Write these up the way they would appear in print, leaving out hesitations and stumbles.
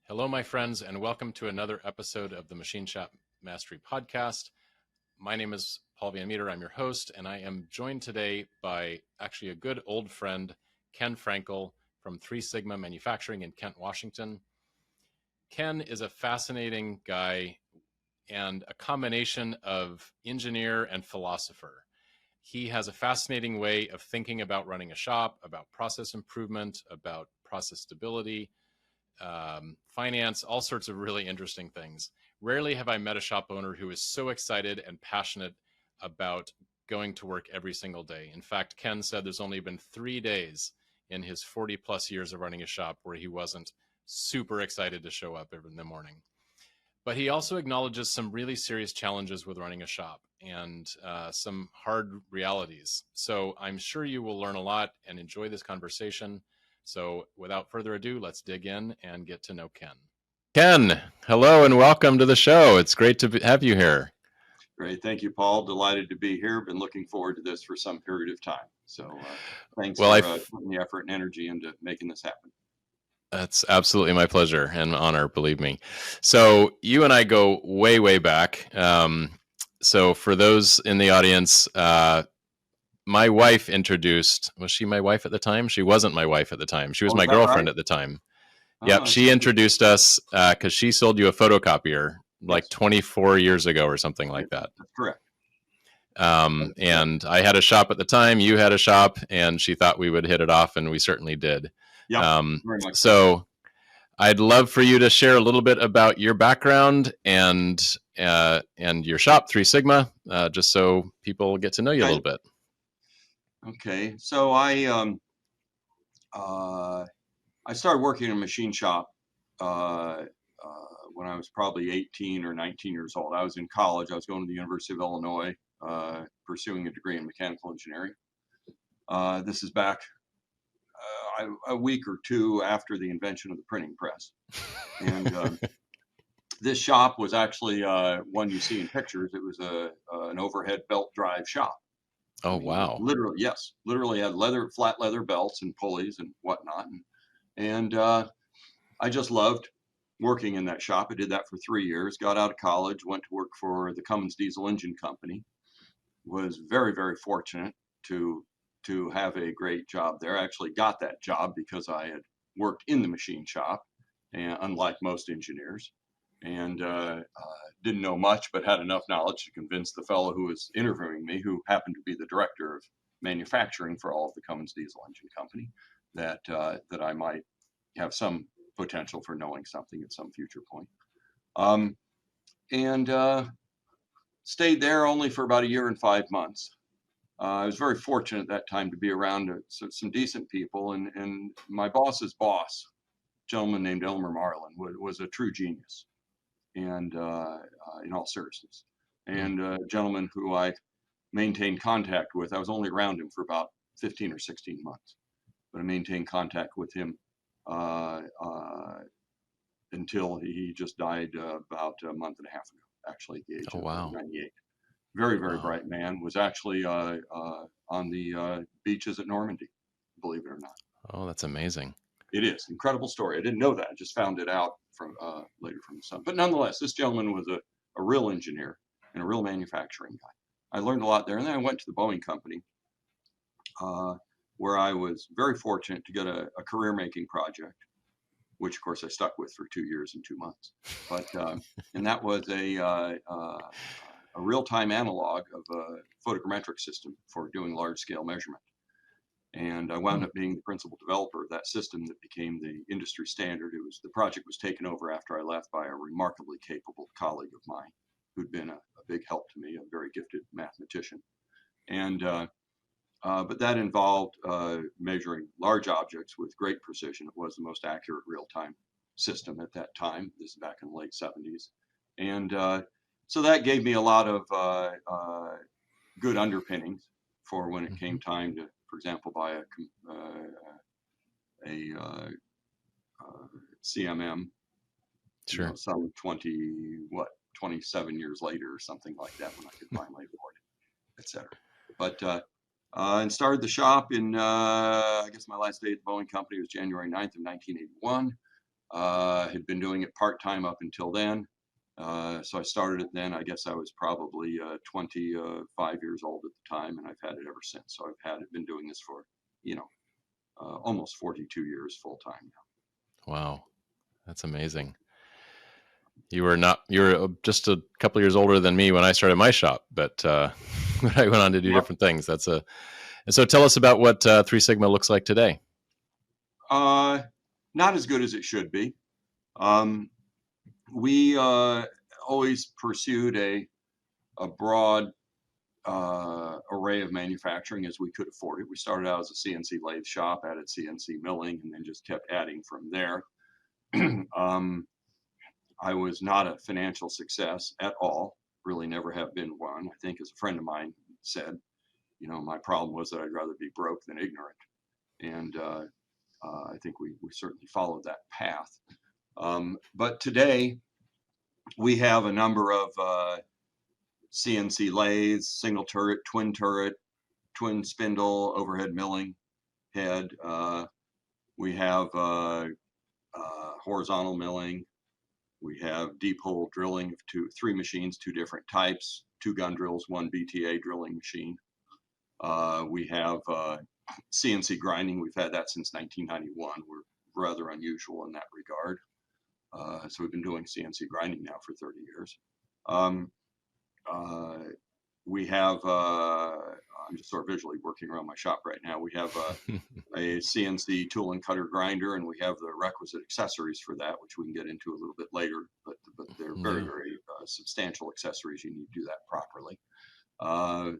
Hello, my friends, and welcome to another episode of the Machine Shop Mastery Podcast. My name is Paul Van Meter. I'm your host, and I am joined today by actually a good old friend, Ken Frankel from 3 Sigma Manufacturing in Kent, Washington. Ken is a fascinating guy and a combination of engineer and philosopher. He has a fascinating way of thinking about running a shop, about process improvement, about process stability, finance, all sorts of really interesting things. Rarely have I met a shop owner who is so excited and passionate about going to work every single day. In fact, Ken said there's only been 3 days in his 40 plus years of running a shop where he wasn't super excited to show up every in the morning. But he also acknowledges some really serious challenges with running a shop and some hard realities. So I'm sure you will learn a lot and enjoy this conversation. So without further ado, let's dig in and get to know Ken. Ken, hello and welcome to the show. It's great to have you here. Great. Thank you, Paul. Delighted to be here. Been looking forward to this for some period of time. So thanks for putting the effort and energy into making this happen. That's absolutely my pleasure and honor, believe me. So you and I go way, way back. So for those in the audience, my wife introduced, was she my wife at the time? She wasn't my wife at the time. She was my girlfriend at the time. Yep, she introduced us because she sold you a photocopier like 24 years ago or something like that. That's correct. And I had a shop at the time, you had a shop, and she thought we would hit it off, and we certainly did. Yeah. So I'd love for you to share a little bit about your background and your shop, 3 Sigma, just so people get to know you a little bit. Okay, so I started working in a machine shop when I was probably 18 or 19 years old. I was in college. I was going to the University of Illinois, pursuing a degree in mechanical engineering. This is back a week or two after the invention of the printing press. And this shop was actually one you see in pictures. It was an overhead belt drive shop. Oh, wow. Literally, yes. Literally had flat leather belts and pulleys and whatnot. And I just loved working in that shop. I did that for 3 years, got out of college, went to work for the Cummins Diesel Engine Company. Was very, very fortunate to have a great job there. I actually got that job because I had worked in the machine shop, and unlike most engineers, and didn't know much, but had enough knowledge to convince the fellow who was interviewing me, who happened to be the director of manufacturing for all of the Cummins Diesel Engine Company, that I might have some potential for knowing something at some future point. And stayed there only for about 1 year and 5 months. I was very fortunate at that time to be around some decent people, and my boss's boss, a gentleman named Elmer Marlin, was a true genius, and in all seriousness, and a gentleman who I maintained contact with. I was only around him for about 15 or 16 months, but I maintained contact with him until he just died about a month and a half ago, actually, at the age of 98. Very, very bright man. Was actually on the beaches at Normandy, believe it or not. Oh, that's amazing. It is. Incredible story. I didn't know that. I just found it out from later from the son. But nonetheless, this gentleman was a real engineer and a real manufacturing guy. I learned a lot there. And then I went to the Boeing company, where I was very fortunate to get a career-making project, which, of course, I stuck with for 2 years and 2 months. But and that was a real-time analog of a photogrammetric system for doing large-scale measurement. And I wound up being the principal developer of that system that became the industry standard. The project was taken over after I left by a remarkably capable colleague of mine who'd been a big help to me, a very gifted mathematician. And but that involved measuring large objects with great precision. It was the most accurate real-time system at that time. This is back in the late 70s. And so that gave me a lot of good underpinnings for when it came time to, for example, buy a CMM. Sure. Some 27 years later or something like that, when I could finally afford it, etc. But and started the shop in I guess my last day at the Boeing company was January 9th of 1981. Had been doing it part-time up until then. So I started it then. I guess I was probably 25 years old at the time, and I've had it ever since. So been doing this for, almost 42 years full time now. Wow, that's amazing. You were just a couple years older than me when I started my shop, but I went on to do different things. And so tell us about what Three Sigma looks like today. Not as good as it should be. We always pursued a broad array of manufacturing as we could afford it. We started out as a CNC lathe shop, added CNC milling, and then just kept adding from there. I was not a financial success at all, really never have been one. I think, as a friend of mine said, my problem was that I'd rather be broke than ignorant. And I think we certainly followed that path. But today we have a number of CNC lathes, single turret, twin spindle, overhead milling head. We have horizontal milling. We have deep hole drilling of three machines, two different types, 2 gun drills, 1 BTA drilling machine. We have CNC grinding. We've had that since 1991. We're rather unusual in that regard. So we've been doing CNC grinding now for 30 years. We have, I'm just sort of visually working around my shop right now. We have a CNC tool and cutter grinder, and we have the requisite accessories for that, which we can get into a little bit later, but they're very, very substantial accessories. You need to do that properly.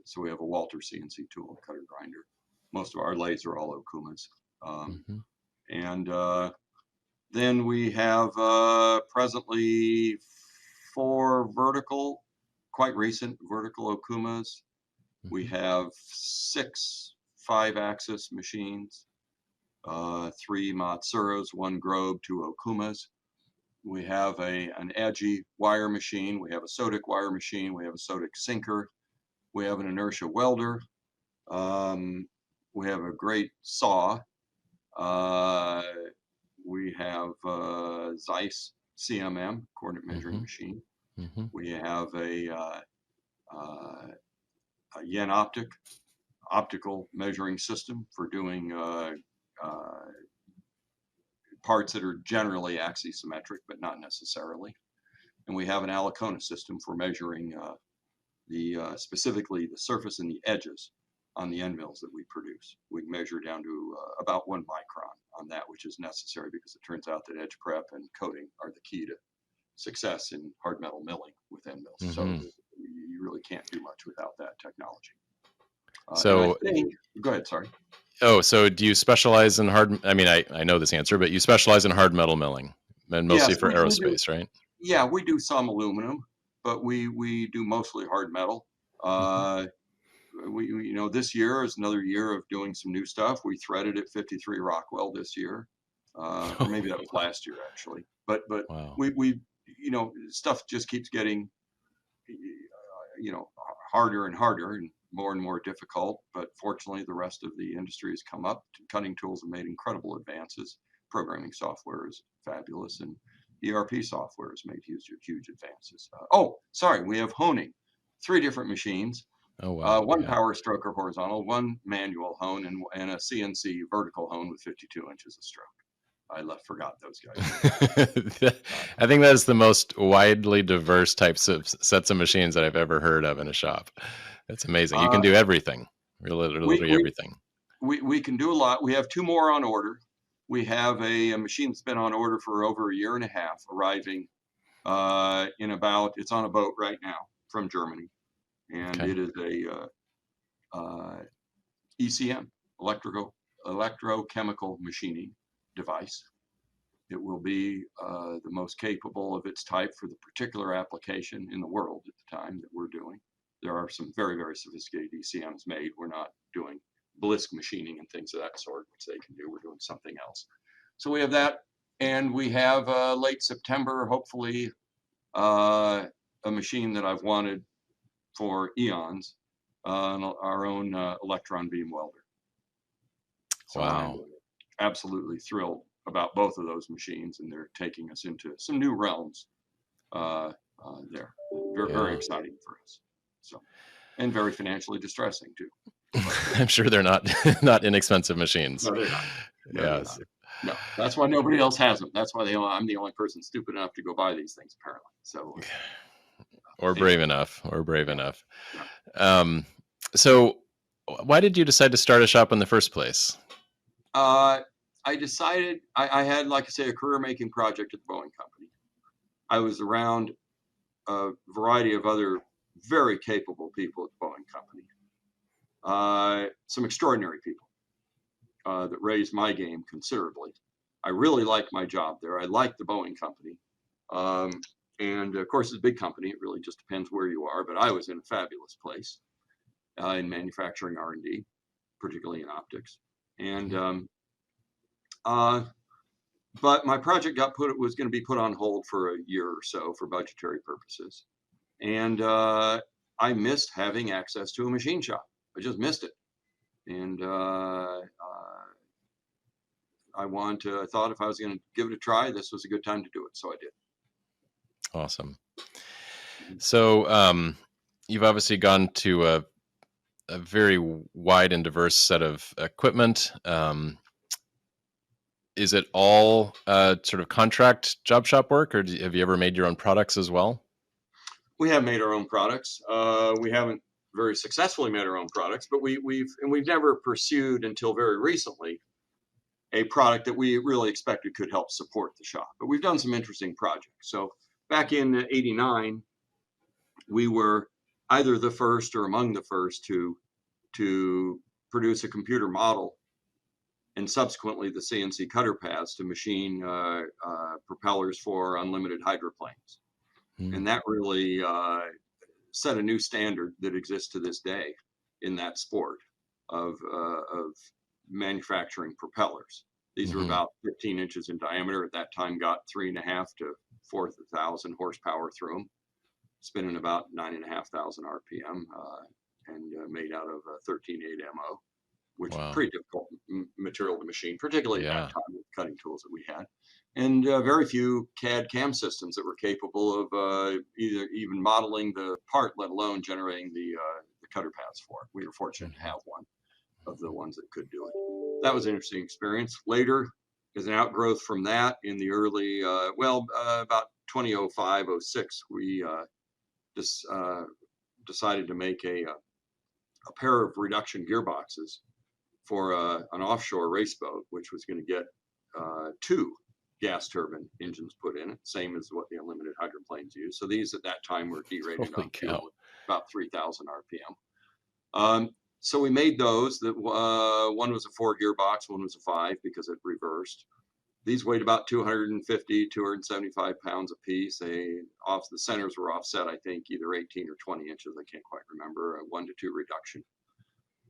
So we have a Walter CNC tool and cutter grinder. Most of our lathes are all Okumas. And then we have presently 4 vertical, quite recent vertical Okumas. We have 6 5-axis machines, 3 Matsuras, 1 Grobe, 2 Okumas. We have an Agi wire machine. We have a Sodic wire machine. We have a Sodic sinker. We have an inertia welder. We have a great saw. We have Zeiss CMM, coordinate measuring machine. We have a Yen optical measuring system for doing parts that are generally axisymmetric, but not necessarily. And we have an Alicona system for measuring specifically the surface and the edges on the end mills that we produce. We measure down to about 1 micron on that, which is necessary because it turns out that edge prep and coating are the key to success in hard metal milling with end mills. So you really can't do much without that technology. So go ahead, sorry. Oh, so do you specialize in I know this answer, but you specialize in hard metal milling and mostly for aerospace, right? Yeah, we do some aluminum, but we do mostly hard metal. This year is another year of doing some new stuff. We threaded at 53 Rockwell this year, or maybe that was last year actually. But wow. we stuff just keeps getting harder and harder and more difficult. But fortunately, the rest of the industry has come up. Cutting tools have made incredible advances. Programming software is fabulous, and ERP software has made huge advances. We have honing, 3 different machines. Oh, wow. 1 power stroker horizontal, 1 manual hone, and a CNC vertical hone with 52 inches of stroke. I forgot those guys. I think that is the most widely diverse types of sets of machines that I've ever heard of in a shop. That's amazing. You can do everything, literally everything. We can do a lot. We have 2 more on order. We have a machine that's been on order for over 1.5 years, arriving it's on a boat right now from Germany. And it is a ECM, electrochemical machining device. It will be the most capable of its type for the particular application in the world at the time that we're doing. There are some very, very sophisticated ECMs made. We're not doing blisk machining and things of that sort, which they can do. We're doing something else. So we have that, and we have late September, hopefully, a machine that I've wanted for eons, our own electron beam welder. So wow. I'm absolutely thrilled about both of those machines, and they're taking us into some new realms there. Very, very Yeah. exciting for us. So, and very financially distressing too. I'm sure they're not not inexpensive machines. No, they're not. No, Yes. they're not. No, that's why nobody else has them. That's why I'm the only person stupid enough to go buy these things, apparently. So, Or brave anyway, enough. Or brave yeah, enough. yeah. Um, so, why did you decide to start a shop in the first place? I decided I had, like I say, a career-making project at the Boeing Company. I was around a variety of other very capable people at the Boeing Company. Some extraordinary people that raised my game considerably. I really liked my job there. I liked the Boeing Company. And of course, it's a big company. It really just depends where you are. But I was in a fabulous place in manufacturing R&D, particularly in optics. And but my project was going to be put on hold for a year or so for budgetary purposes. And I missed having access to a machine shop. I just missed it. And I thought if I was going to give it a try, this was a good time to do it. So I did. Awesome. So, you've obviously gone to a very wide and diverse set of equipment. Is it all sort of contract job shop work, or have you ever made your own products as well? We have made our own products. We haven't very successfully made our own products, but we've never pursued until very recently a product that we really expected could help support the shop. But we've done some interesting projects. So back in '89, we were either the first or among the first to produce a computer model and subsequently the CNC cutter pads to machine propellers for unlimited hydroplanes. And that really set a new standard that exists to this day in that sport of manufacturing propellers. These are about 15 inches in diameter. At that time, got 3.5 to 4,000 horsepower through them, spinning about 9,500 RPM, and made out of 13.8 MO, which is pretty difficult material to machine, particularly at that time with cutting tools that we had. And very few CAD CAM systems that were capable of even modeling the part, let alone generating the cutter paths for it. We were fortunate to have one of the ones that could do it. That was an interesting experience. Later, as an outgrowth from that, in the early, about 2005, 06, we decided to make a pair of reduction gearboxes for an offshore race boat, which was going to get 2 gas turbine engines put in it, same as what the unlimited hydroplanes use. So these at that time were derated on fuel, about 3,000 RPM. So we made those. That one was a 4 gearbox, one was a 5 because it reversed. These weighed about 250, 275 pounds a piece. The centers were offset, I think, either 18 or 20 inches. I can't quite remember. A 1 to 2 reduction.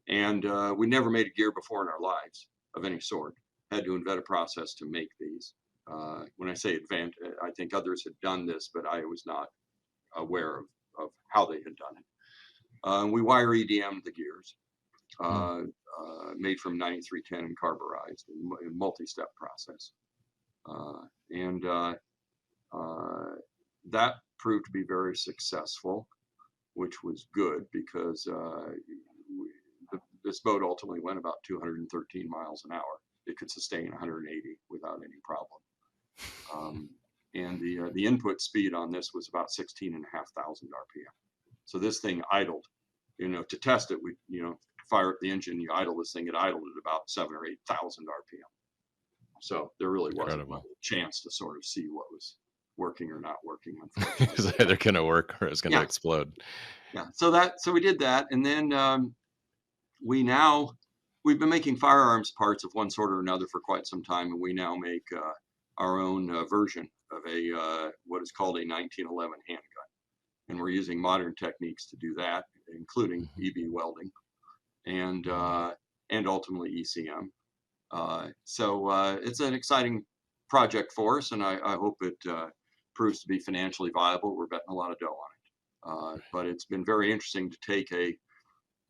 And we never made a gear before in our lives of any sort. Had to invent a process to make these. When I say invent, I think others had done this, but I was not aware of how they had done it. We wire EDM the gears, made from 9310 and carburized in multi-step process. That proved to be very successful, which was good because this boat ultimately went about 213 miles an hour. It could sustain 180 without any problem. And the input speed on this was about 16,500 RPM. So this thing idled. To test it, we fire up the engine, you idle this thing, it idled at about 7,000 or 8,000 RPM. So there really wasn't a chance to sort of see what was working or not working, unfortunately. It's either going to work or it's going to explode. Yeah. So we did that, and then we've been making firearms parts of one sort or another for quite some time, and we now make our own version of what is called a 1911 handgun, and we're using modern techniques to do that, including EB welding and ultimately ECM. So it's an exciting project for us, and I hope it proves to be financially viable. We're betting a lot of dough on it, but it's been very interesting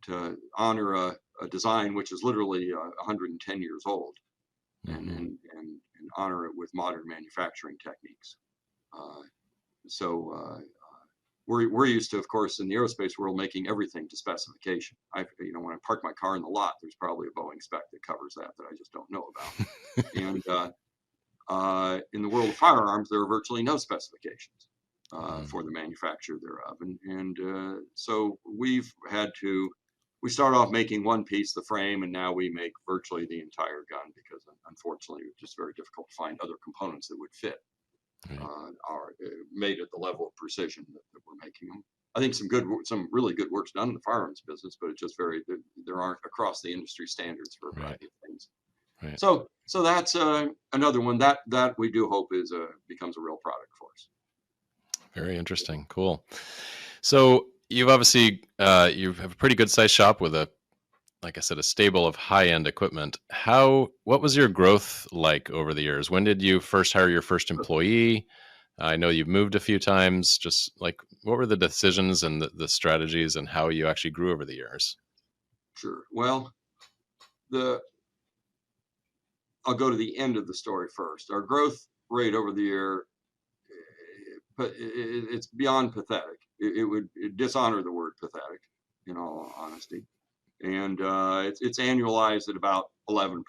to honor a design which is literally 110 years old, and honor it with modern manufacturing techniques. So we're used to, of course, in the aerospace world, making everything to specification. When I park my car in the lot, there's probably a Boeing spec that covers that I just don't know about. And in the world of firearms, there are virtually no specifications for the manufacture thereof. So we start off making one piece, the frame, and now we make virtually the entire gun because unfortunately it's just very difficult to find other components that would fit. Are made at the level of precision that we're making them. I think some really good work's done in the firearms business, but it's just there aren't across the industry standards for a variety of things. Right. So that's another one that we do hope becomes a real product for us. Very interesting. Cool. So you've obviously you have a pretty good sized shop with like I said, a stable of high-end equipment. What was your growth like over the years? When did you first hire your first employee? I know you've moved a few times. Just like, what were the decisions and the strategies and how you actually grew over the years? Sure. Well, I'll go to the end of the story first. Our growth rate over the year, it's beyond pathetic. It would dishonor the word pathetic, in all honesty. And it's annualized at about 11%.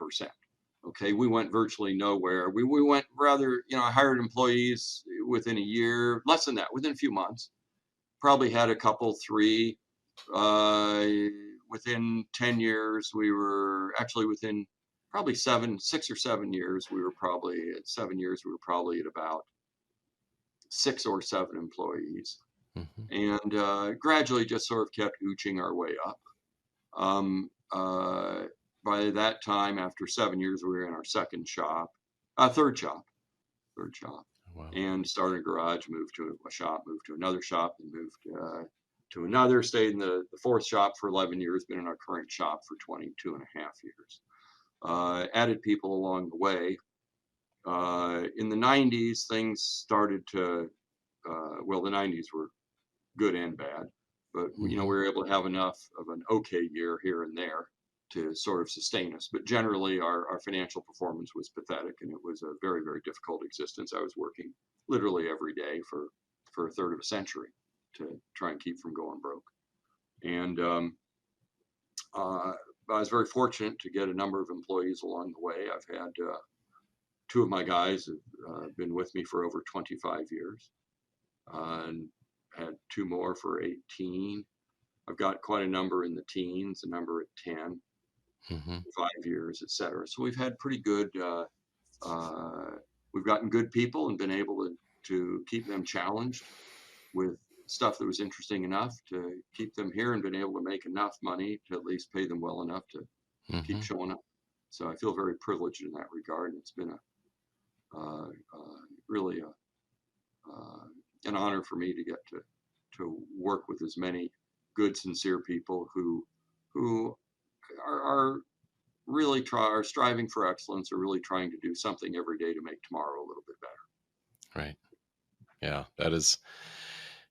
Okay, we went virtually nowhere. We went rather, I hired employees within a year, less than that, within a few months. Probably had a couple, three. Within 10 years, we were actually within probably 6 or 7 years. We were probably at 7 years. We were probably at about 6 or 7 employees, and gradually just sort of kept ooching our way up. By that time, after 7 years, we were in our third shop, wow. And started a garage, moved to a shop, moved to another shop, and moved to another, stayed in the fourth shop for 11 years, been in our current shop for 22 and a half years. Added people along the way. In the 90s, things started to, the 90s were good and bad. But we were able to have enough of an okay year here and there to sort of sustain us. But generally, our financial performance was pathetic, and it was a very, very difficult existence. I was working literally every day for a third of a century to try and keep from going broke. And I was very fortunate to get a number of employees along the way. I've had 2 of my guys have been with me for over 25 years. And had 2 more for 18. I've got quite a number in the teens, a number at 10, 5 years, et cetera. So we've had pretty good, we've gotten good people and been able to keep them challenged with stuff that was interesting enough to keep them here and been able to make enough money to at least pay them well enough to keep showing up. So I feel very privileged in that regard. And it's been really an honor for me to get to work with as many good, sincere people who are really are striving for excellence, are really trying to do something every day to make tomorrow a little bit better. Right. Yeah, that is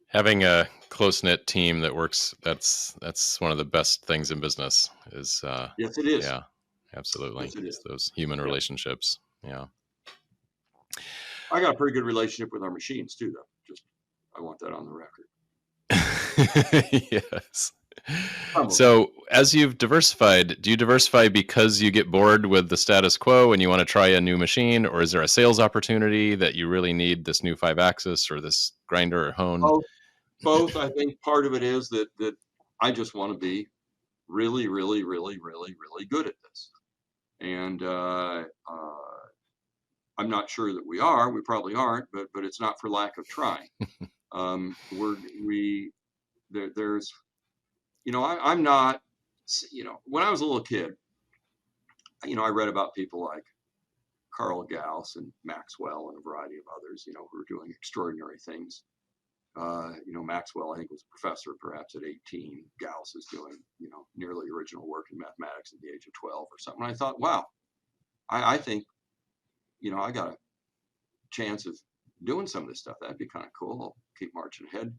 having a close-knit team that works. That's one of the best things in business. Yes, it is. Yeah, absolutely. Yes, it is. Those human relationships. Yeah. I got a pretty good relationship with our machines too, though. I want that on the record. Yes. So as you've diversified, do you diversify because you get bored with the status quo and you want to try a new machine, or is there a sales opportunity that you really need this new 5-axis or this grinder or hone? Both. I think part of it is that I just want to be really, really, really, really, really good at this. And I'm not sure that we are. We probably aren't, but it's not for lack of trying. There's, I'm not, when I was a little kid, I read about people like Carl Gauss and Maxwell and a variety of others, who were doing extraordinary things. Maxwell, I think, was a professor perhaps at 18. Gauss is doing, nearly original work in mathematics at the age of 12 or something. And I thought, wow, I think, I got a chance of doing some of this stuff. That'd be kind of cool. I'll keep marching ahead.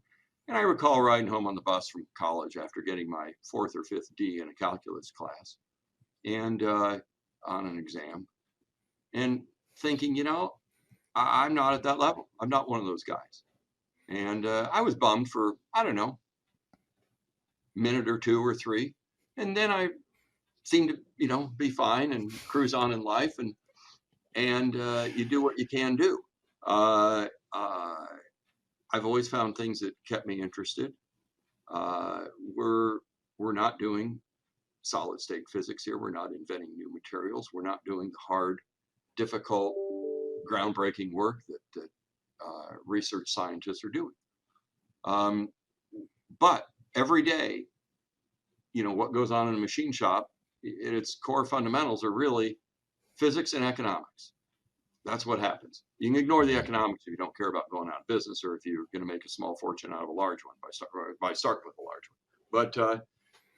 And I recall riding home on the bus from college after getting my 4th or 5th D in a calculus class and on an exam. and thinking, I'm not at that level. I'm not one of those guys. And I was bummed for, I don't know, minute or two or three. And then I seemed to, be fine and cruise on in life. And you do what you can do. Uh, uh, I've always found things that kept me interested. We're not doing solid state physics here. We're not inventing new materials. We're not doing the hard, difficult, groundbreaking work that research scientists are doing. But every day, what goes on in a machine shop, its core fundamentals are really physics and economics. That's what happens. You can ignore the economics if you don't care about going out of business, or if you're going to make a small fortune out of a large one by starting with a large one.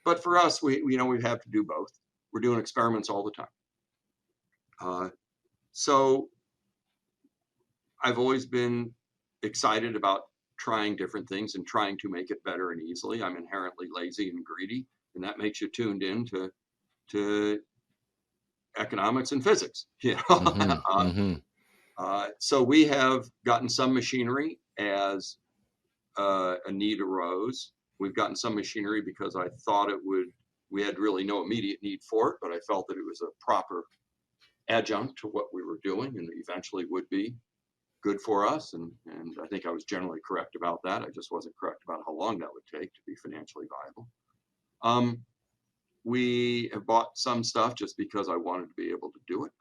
But for us, we have to do both. We're doing experiments all the time. So I've always been excited about trying different things and trying to make it better and easily. I'm inherently lazy and greedy, and that makes you Tuned in to economics and physics. So we have gotten some machinery as a need arose. We've gotten some machinery because I thought we had really no immediate need for it, but I felt that it was a proper adjunct to what we were doing and eventually would be good for us. And I think I was generally correct about that. I just wasn't correct about how long that would take to be financially viable. We have bought some stuff just because I wanted to be able to do it.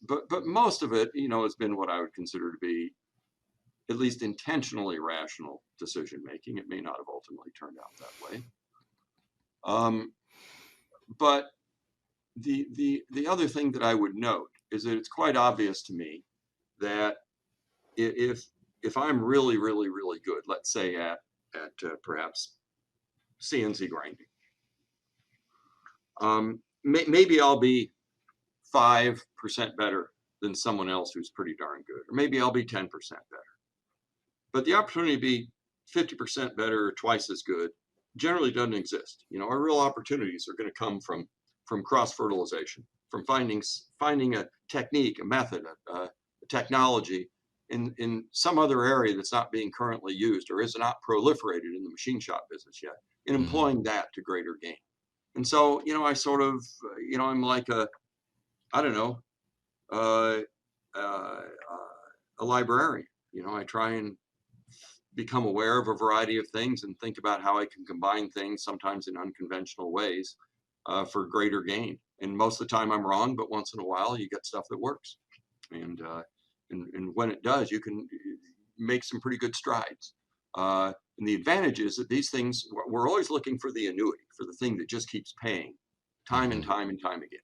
But most of it, has been what I would consider to be at least intentionally rational decision making. It may not have ultimately turned out that way. But the other thing that I would note is that it's quite obvious to me that if I'm really, really, really good, let's say at perhaps CNC grinding, maybe I'll be 5% better than someone else who's pretty darn good, or maybe I'll be 10% better. But the opportunity to be 50% better or twice as good generally doesn't exist. Our real opportunities are going to come from cross-fertilization, from finding a technique, a method, a technology in some other area that's not being currently used or is not proliferated in the machine shop business yet, and employing that to greater gain. And so, I sort of, I'm like I don't know, a librarian. I try and become aware of a variety of things and think about how I can combine things, sometimes in unconventional ways, for greater gain. And most of the time I'm wrong, but once in a while you get stuff that works. And when it does, you can make some pretty good strides. And the advantage is that these things, we're always looking for the annuity, for the thing that just keeps paying time and time and time again.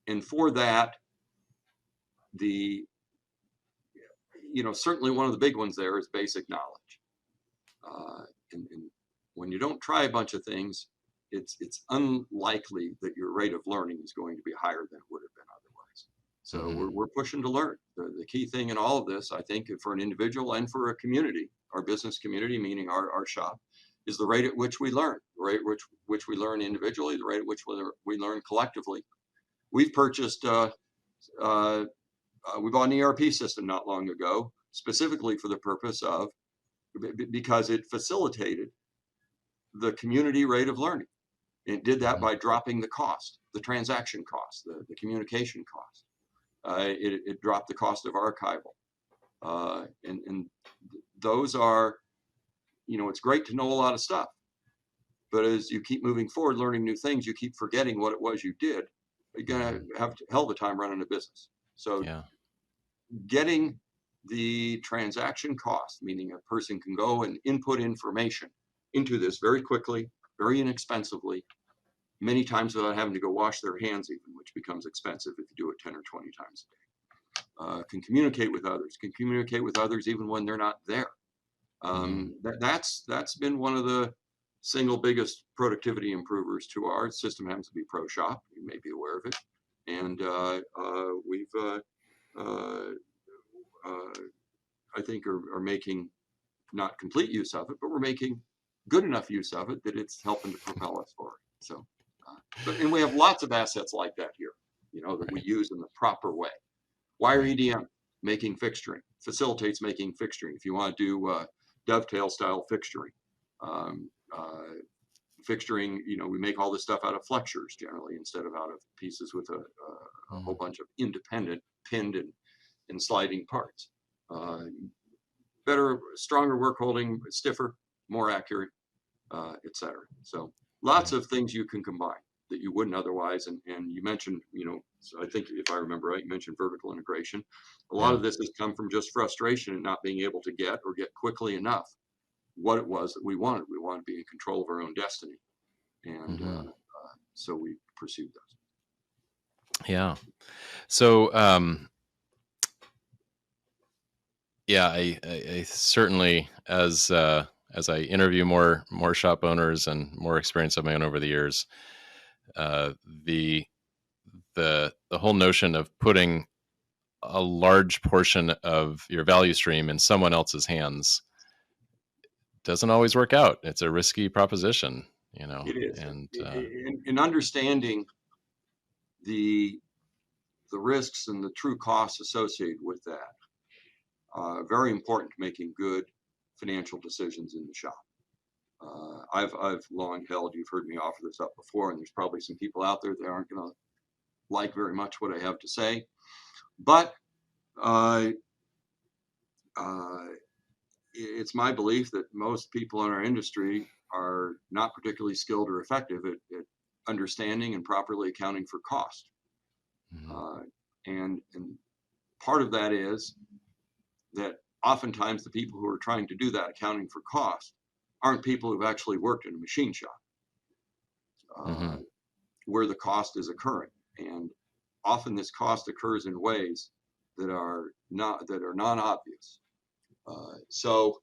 And for that, certainly one of the big ones there is basic knowledge. And when you don't try a bunch of things, it's unlikely that your rate of learning is going to be higher than it would have been otherwise. So we're pushing to learn. The key thing in all of this, I think, for an individual and for a community, our business community, meaning our shop, is the rate at which we learn, the rate at which we learn individually, the rate at which we learn collectively. We've purchased, we bought an ERP system not long ago, specifically for the purpose of, because it facilitated the community rate of learning. It did that by dropping the cost, the transaction cost, the communication cost. It dropped the cost of archival. And those are, it's great to know a lot of stuff, but as you keep moving forward, learning new things, you keep forgetting what it was you did. You're going to have a hell of a time running a business. So getting the transaction cost, meaning a person can go and input information into this very quickly, very inexpensively, many times without having to go wash their hands even, which becomes expensive if you do it 10 or 20 times a day. Can communicate with others even when they're not there. That's been one of the single biggest productivity improvers to our system. Happens to be Pro Shop. You may be aware of it. And we've, I think, are making not complete use of it, but we're making good enough use of it that it's helping to propel us forward. So And we have lots of assets like that here, that we use in the proper way. Wire EDM, making fixturing, facilitates making fixturing. If you want to do dovetail style fixturing, fixturing, we make all this stuff out of flexures generally instead of out of pieces with a whole bunch of independent pinned and sliding parts. Better, stronger work holding, stiffer, more accurate, etc. So lots of things you can combine that you wouldn't otherwise. And you mentioned, so I think if I remember right, you mentioned vertical integration. A lot of this has come from just frustration and not being able to get quickly enough what it was that we wanted. We wanted to be in control of our own destiny. And so we pursued those. Yeah. So, I certainly, as I interview more shop owners and more experience of my own over the years, the whole notion of putting a large portion of your value stream in someone else's hands doesn't always work out. It's a risky proposition, It is, and in understanding the risks and the true costs associated with that. Very important to making good financial decisions in the shop. I've long held, you've heard me offer this up before, and there's probably some people out there that aren't going to like very much what I have to say, but it's my belief that most people in our industry are not particularly skilled or effective at understanding and properly accounting for cost. And part of that is that oftentimes the people who are trying to do that accounting for cost aren't people who've actually worked in a machine shop where the cost is occurring. And often this cost occurs in ways that are non-obvious. So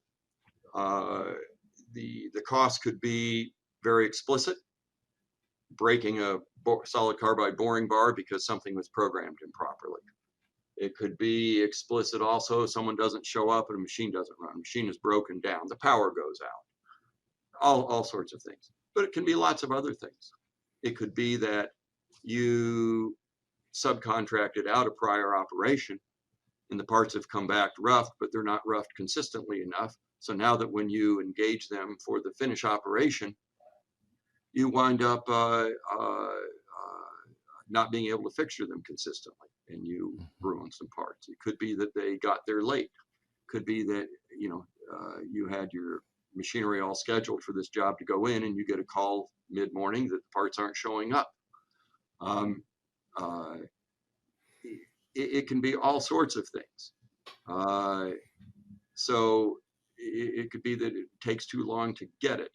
the cost could be very explicit, breaking a solid carbide boring bar because something was programmed improperly. It could be explicit also, someone doesn't show up and a machine doesn't run. A machine is broken down, the power goes out, all sorts of things. But it can be lots of other things. It could be that you subcontracted out a prior operation and the parts have come back rough, but they're not roughed consistently enough. So now that when you engage them for the finish operation, you wind up not being able to fixture them consistently, and you ruin some parts. It could be that they got there late. Could be that you had your machinery all scheduled for this job to go in, and you get a call mid-morning that the parts aren't showing up. It can be all sorts of things. So it could be that it takes too long to get it.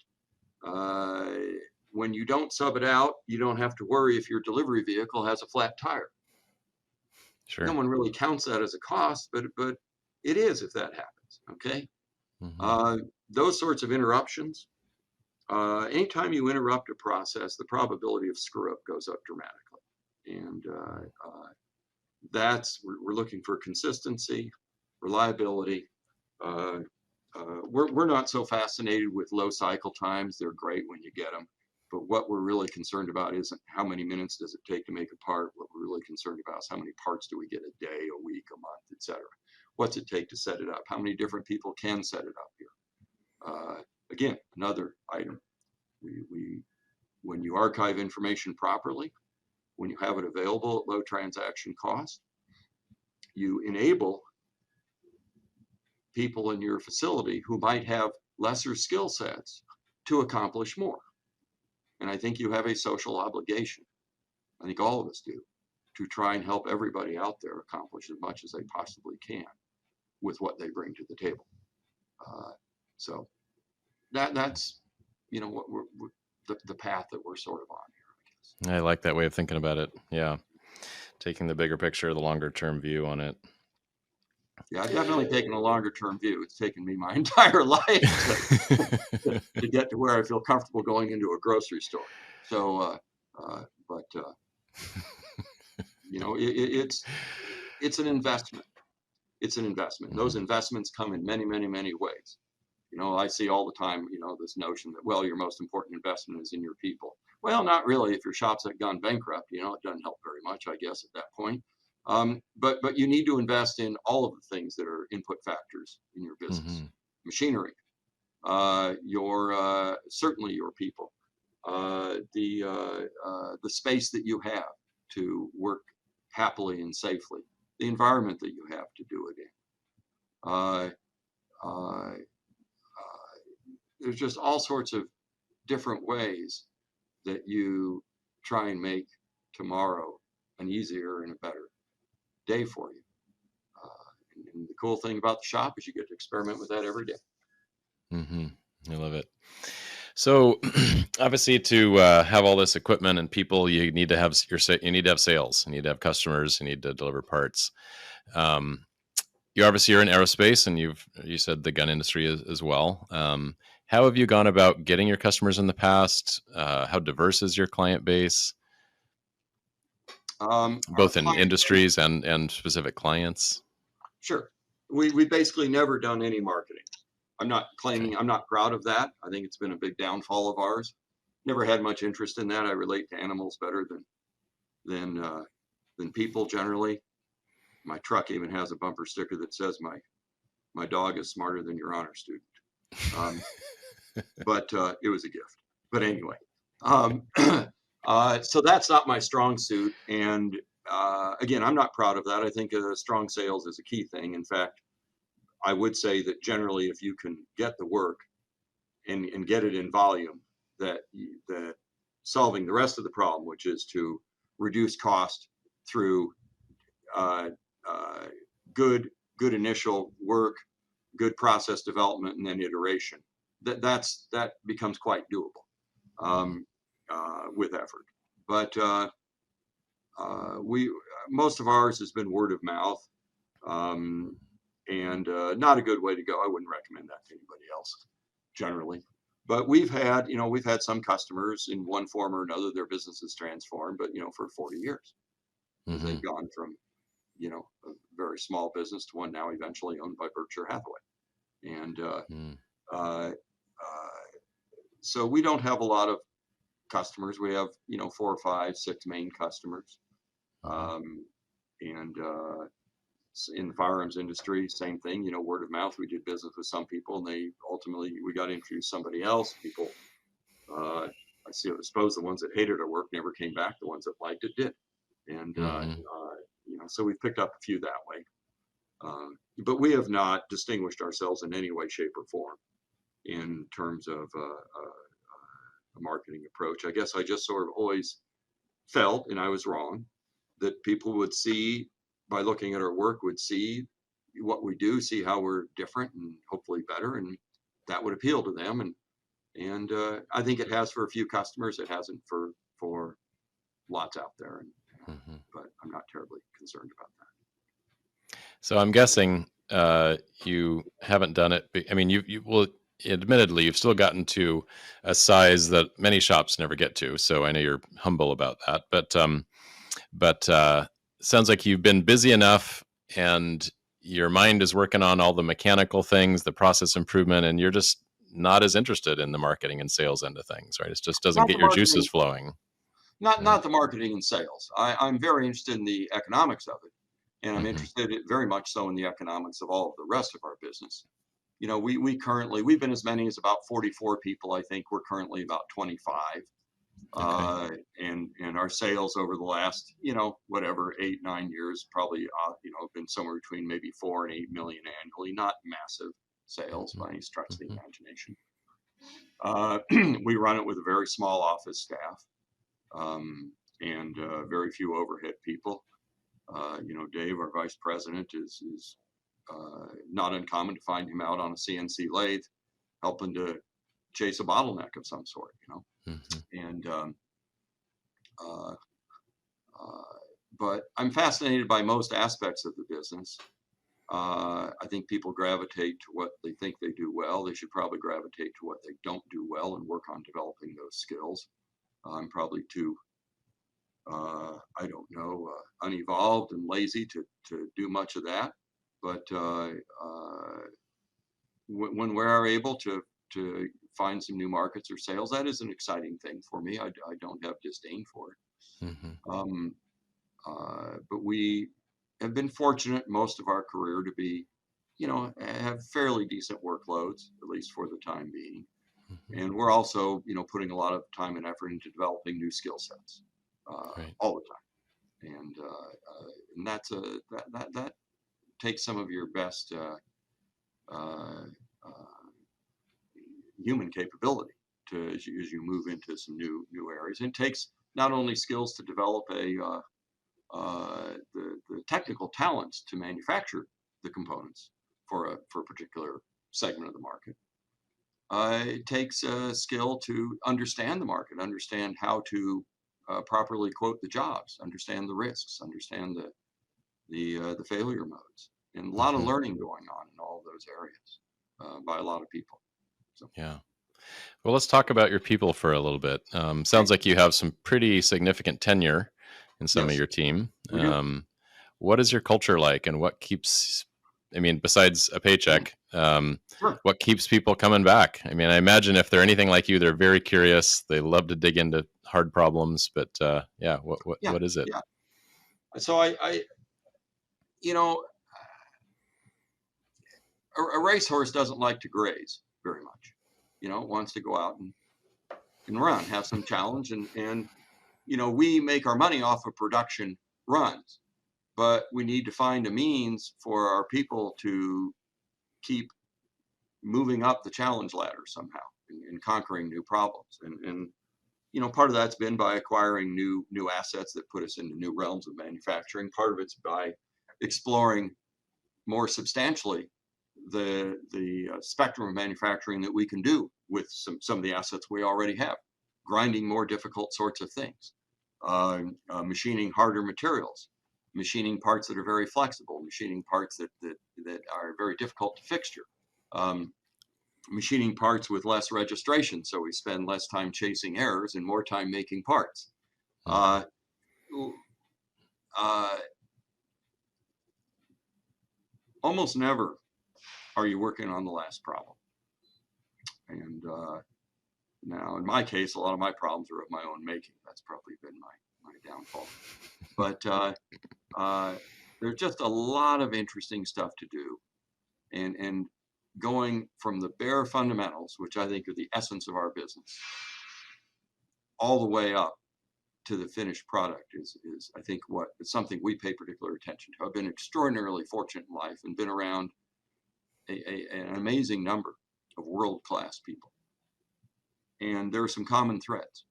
When you don't sub it out, you don't have to worry if your delivery vehicle has a flat tire. Sure. No one really counts that as a cost, but it is if that happens. Okay. Those sorts of interruptions. Anytime you interrupt a process, the probability of screw up goes up dramatically, and we're looking for consistency, reliability. We're not so fascinated with low cycle times. They're great when you get them. But what we're really concerned about isn't how many minutes does it take to make a part. What we're really concerned about is how many parts do we get a day, a week, a month, etc. What's it take to set it up? How many different people can set it up here? Again, another item. When you archive information properly, when you have it available at low transaction cost, you enable people in your facility who might have lesser skill sets to accomplish more. And I think you have a social obligation, I think all of us do, to try and help everybody out there accomplish as much as they possibly can with what they bring to the table. So that's what the path that we're sort of on here, I guess. I like that way of thinking about it. Yeah, taking the bigger picture, the longer term view on it. Yeah, I've definitely taken a longer term view. It's taken me my entire life to get to where I feel comfortable going into a grocery store. So, it's an investment. It's an investment. Those investments come in many, many, many ways. I see all the time, this notion that, well, your most important investment is in your people. Well, not really. If your shop's gone bankrupt, it doesn't help very much, I guess, at that point. But you need to invest in all of the things that are input factors in your business: Hmm. machinery, your certainly your people, the space that you have to work happily and safely, the environment that you have to do it in. Uh, uh, there's just all sorts of different ways that you try and make tomorrow an easier and a better day for you. And the cool thing about the shop is you get to experiment with that every day. Hmm. I love it. So obviously to have all this equipment and people, you need to have you need to have sales, you need to have customers, you need to deliver parts. Um, you obviously are in aerospace, and you said the gun industry as well. How have you gone about getting your customers in the past? How diverse is your client base, Our both in client base, industries and specific clients? sure. We basically never done any marketing. Okay. I'm not proud of that. I think it's been a big downfall of ours. Never had much interest in that. I relate to animals better than than people generally. My truck even has a bumper sticker that says my dog is smarter than your honor student. Um, but it was a gift. But anyway, um, so that's not my strong suit. And again, I'm not proud of that. I think strong sales is a key thing. In fact, I would say that generally, if you can get the work and get it in volume, that solving the rest of the problem, which is to reduce cost through uh, uh, good initial work, good process development, and then iteration. That becomes quite doable um, with effort. But we most of ours has been word of mouth, um, and not a good way to go. I wouldn't recommend that to anybody else generally. But we've had some customers in one form or another. Their business has transformed, but for 40 years, as Hmm. they've gone from a very small business to one now eventually owned by Berkshire Hathaway. And Mm. uh, so we don't have a lot of customers. We have, 4 or 5, 6 main customers. Hmm. And in the firearms industry, same thing, word of mouth. We did business with some people and we got introduced to somebody else. People, suppose the ones that hated our work never came back. The ones that liked it did. And, Hmm. so we've picked up a few that way. But we have not distinguished ourselves in any way, shape, or form in terms of a marketing approach. I guess I just sort of always felt, and I was wrong, that people would see by looking at our work, would see what we do, see how we're different and hopefully better, and that would appeal to them. And I think it has for a few customers. It hasn't for lots out there. Hmm. But I'm not terribly concerned about that. So I'm guessing you haven't done it. I mean, you well, admittedly, you've still gotten to a size that many shops never get to. So I know you're humble about that, but sounds like you've been busy enough, and your mind is working on all the mechanical things, the process improvement, and you're just not as interested in the marketing and sales end of things, right? It just doesn't Not get the your juices marketing, flowing. not Yeah. not the marketing and sales. I'm very interested in the economics of it, and I'm Hmm. interested very much so in the economics of all of the rest of our business. We currently we've been as many as about 44 people. I think we're currently about 25. Okay. uh, and our sales over the last whatever 8-9 years probably been somewhere between maybe 4 and 8 million annually. Not massive sales Hmm. by any stretch of the Hmm. imagination. We run it with a very small office staff, and very few overhead people. Dave, our vice president, is not uncommon to find him out on a CNC lathe helping to chase a bottleneck of some sort. Hmm. And uh, uh, but I'm fascinated by most aspects of the business. I think people gravitate to what they think they do well. They should probably gravitate to what they don't do well and work on developing those skills. I'm probably too, I don't know, unevolved and lazy to do much of that. But when we are able to find some new markets or sales. That is an exciting thing for me. I don't have disdain for it. Mm-hmm. But we have been fortunate most of our career to be, have fairly decent workloads, at least for the time being. Mm-hmm. And we're also, putting a lot of time and effort into developing new skill sets Right. all the time. And that's that takes some of your best human capability to as you move into some new areas. And it takes not only skills to develop the technical talents to manufacture the components for a particular segment of the market. It takes a skill to understand the market, understand how to properly quote the jobs, understand the risks, understand the failure modes, and a lot of Mm-hmm. learning going on in all of those areas by a lot of people. So, Yeah. Well, let's talk about your people for a little bit. Sounds like you have some pretty significant tenure in some of yes, your team. we do. What is your culture like, and what keeps, I mean, besides a paycheck, Sure. what keeps people coming back? I mean, I imagine if they're anything like you, they're very curious. They love to dig into hard problems, but yeah, Yeah, what is it? yeah. So I you know, a racehorse doesn't like to graze very much. It wants to go out and run, have some challenge, and we make our money off of production runs, but we need to find a means for our people to keep moving up the challenge ladder somehow and conquering new problems. And part of that's been by acquiring new assets that put us into new realms of manufacturing. Part of it's by exploring more substantially the spectrum of manufacturing that we can do with some of the assets we already have, grinding more difficult sorts of things, machining harder materials, machining parts that are very flexible, machining parts that are very difficult to fixture, machining parts with less registration, so we spend less time chasing errors and more time making parts. Uh, uh, Almost never are you working on the last problem. And now, in my case, a lot of my problems are of my own making. That's probably been my downfall. But there's just a lot of interesting stuff to do. And going from the bare fundamentals, which I think are the essence of our business, all the way up to the finished product is I think is something we pay particular attention to. I've been extraordinarily fortunate in life and been around an amazing number of world-class people. And there are some common threads